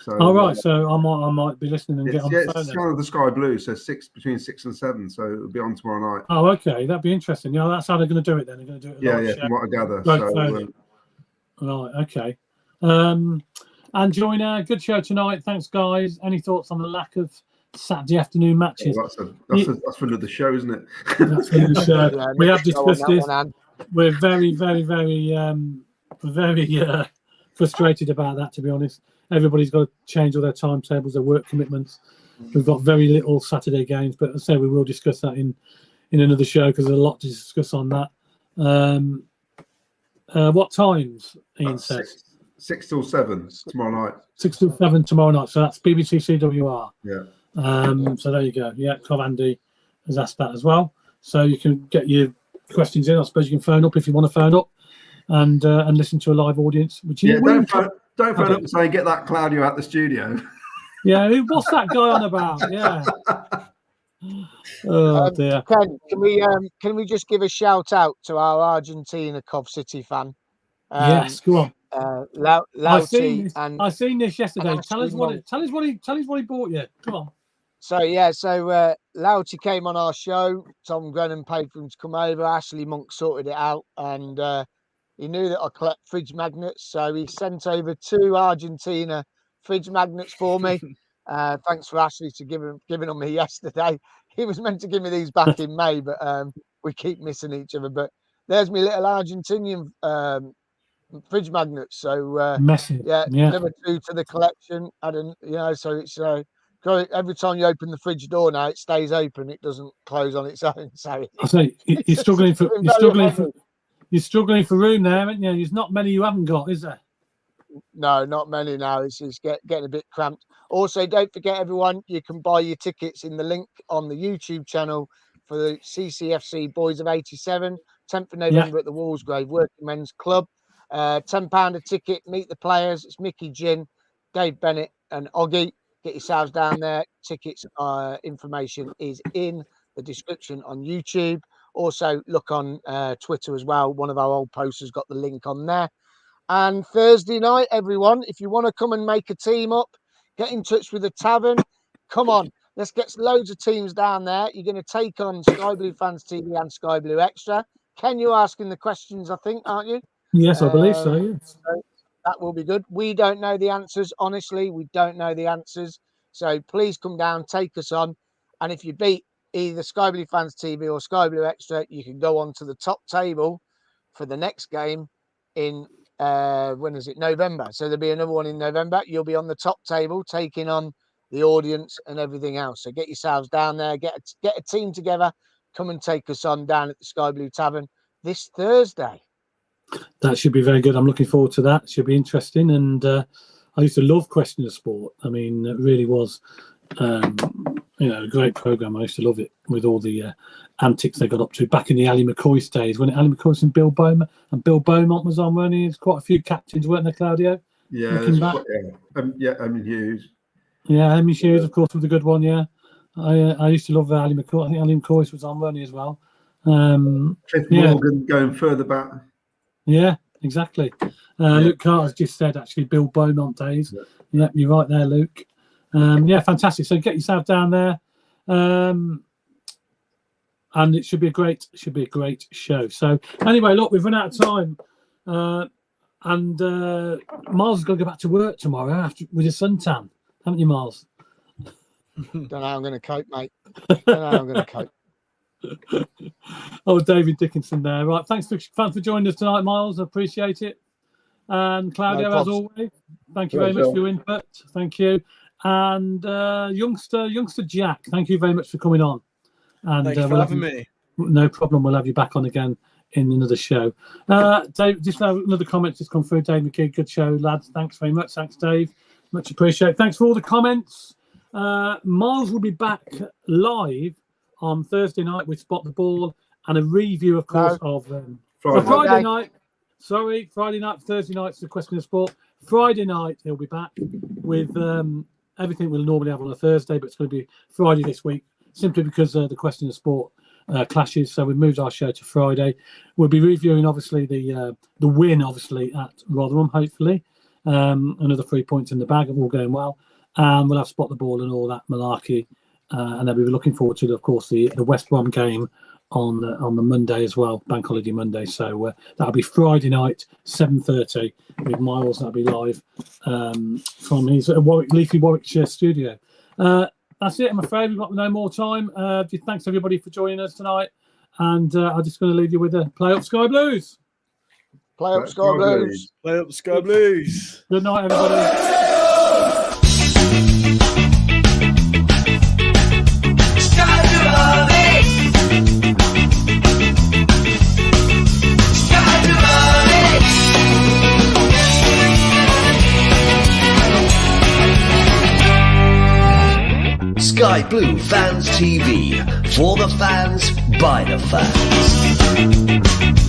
So,
so I might be listening and get on the phone.
It's kind of the Sky Blue, so between 6 and 7. So it'll be on tomorrow night.
Oh, okay. That'd be interesting. Yeah, that's how they're going to do it then. They're going to do it live.
From what I gather.
Right, okay. And Joyner, good show tonight. Thanks, guys. Any thoughts on the lack of Saturday afternoon matches?
That's for another show, isn't it?
That's for another show. We have discussed this. We're very, very, very, very frustrated about that, to be honest. Everybody's got to change all their timetables, their work commitments. We've got very little Saturday games, but as I say, we will discuss that in another show because there's a lot to discuss on that. What times? Ian says
6 till 7 tomorrow night.
6 till 7 tomorrow night. So that's BBC CWR.
Yeah.
So there you go. Yeah, Club Andy has asked that as well. So you can get your questions in. I suppose you can phone up if you want to phone up and listen to a live audience.
Don't phone up and say get that Claudio out the studio.
Yeah, what's that guy on about? Yeah. Oh dear.
Ken, can we just give a shout out to our Argentina Cov City fan?
Yes, go on. I seen this yesterday. Tell us what he bought you. Come on.
So Louty came on our show. Tom Grennan paid for him to come over. Ashley Monk sorted it out, and he knew that I collect fridge magnets, so he sent over 2 Argentina fridge magnets for me. Thanks for Ashley to giving them me yesterday. He was meant to give me these back in May, but we keep missing each other. But there's my little Argentinian fridge magnets. So number 2 to the collection. So it's every time you open the fridge door now, it stays open. It doesn't close on its own. So
I say you're struggling for room there, haven't you? There's not many you haven't got, is there?
No, not many now. It's getting a bit cramped. Also, don't forget, everyone, you can buy your tickets in the link on the YouTube channel for the CCFC Boys of 87, 10th of November at the Walsgrave Working Men's Club. £10 a ticket. Meet the players. It's Mickey Ginn, Dave Bennett and Oggy. Get yourselves down there. Tickets information is in the description on YouTube. Also, look on Twitter as well. One of our old posters got the link on there. And Thursday night, everyone, if you want to come and make a team up, get in touch with the tavern. Come on, let's get loads of teams down there. You're going to take on Sky Blue Fans TV and Sky Blue Extra. Ken, you're asking the questions, I think, aren't you?
Yes, I believe so, yes.
So that will be good. We don't know the answers. Honestly, we don't know the answers. So please come down, take us on. And if you beat either Sky Blue Fans TV or Sky Blue Extra, you can go on to the top table for the next game in when is it? November. So there'll be another one in November. You'll be on the top table taking on the audience and everything else. So get yourselves down there, get a team together, come and take us on down at the Sky Blue Tavern this Thursday.
That should be very good. I'm looking forward to that. Should be interesting. And I used to love Question of Sport. I mean, it really was a great program. I used to love it with all the antics they got up to back in the Ali McCoy days when Ali McCoy and Bill Beaumont was on, weren't he? There's quite a few captains, weren't there, Claudio?
Yeah, Emin Hughes.
Yeah, Emin Hughes, of course, was a good one. Yeah, I used to love Ali McCoy. I think Ali McCoy was on, weren't he, as well?
Cliff Morgan going further back.
Yeah, exactly. Luke Carter's just said actually Bill Beaumont days. Yeah, you're right there, Luke. Fantastic. So get yourself down there, and it should be a great show. So anyway, look, we've run out of time, and Miles is going to go back to work tomorrow with his suntan, haven't you, Miles?
Don't know how I'm going to cope, mate. Don't know how I'm going to cope.
Oh, David Dickinson there. Right, thanks for joining us tonight, Miles. I appreciate it. And Claudio, as always, thank you very much for your input. Thank you. And youngster Jack, thank you very much for coming on. And
thank you for having me.
No problem. We'll have you back on again in another show. Dave, just another comment just come through. Dave McKee, good show, lads. Thanks very much. Thanks, Dave. Much appreciated. Thanks for all the comments. Miles will be back live on Thursday night with Spot the Ball and a review, of course, of Friday night. Sorry, Friday night, Thursday night's the Question of Sport. Friday night, he'll be back with everything we'll normally have on a Thursday, but it's going to be Friday this week, simply because the Question of Sport clashes. So we moved our show to Friday. We'll be reviewing, obviously, the win, obviously, at Rotherham, hopefully. Another 3 points in the bag, all going well. And we'll have Spot the Ball and all that malarkey. And then we'll be looking forward to, of course, the West Brom game on the Monday as well, Bank Holiday Monday. So that'll be Friday night, 7:30 with Miles. That'll be live from his Leafy Warwickshire studio. That's it, I'm afraid. We've got no more time. Thanks, everybody, for joining us tonight. And I'm just going to leave you with a Play Up Sky Blues.
Play Up Sky Blues.
Play Up Sky Blues.
Good night, everybody.
Sky Blue Sky Blue Fans TV, for the fans, by the fans.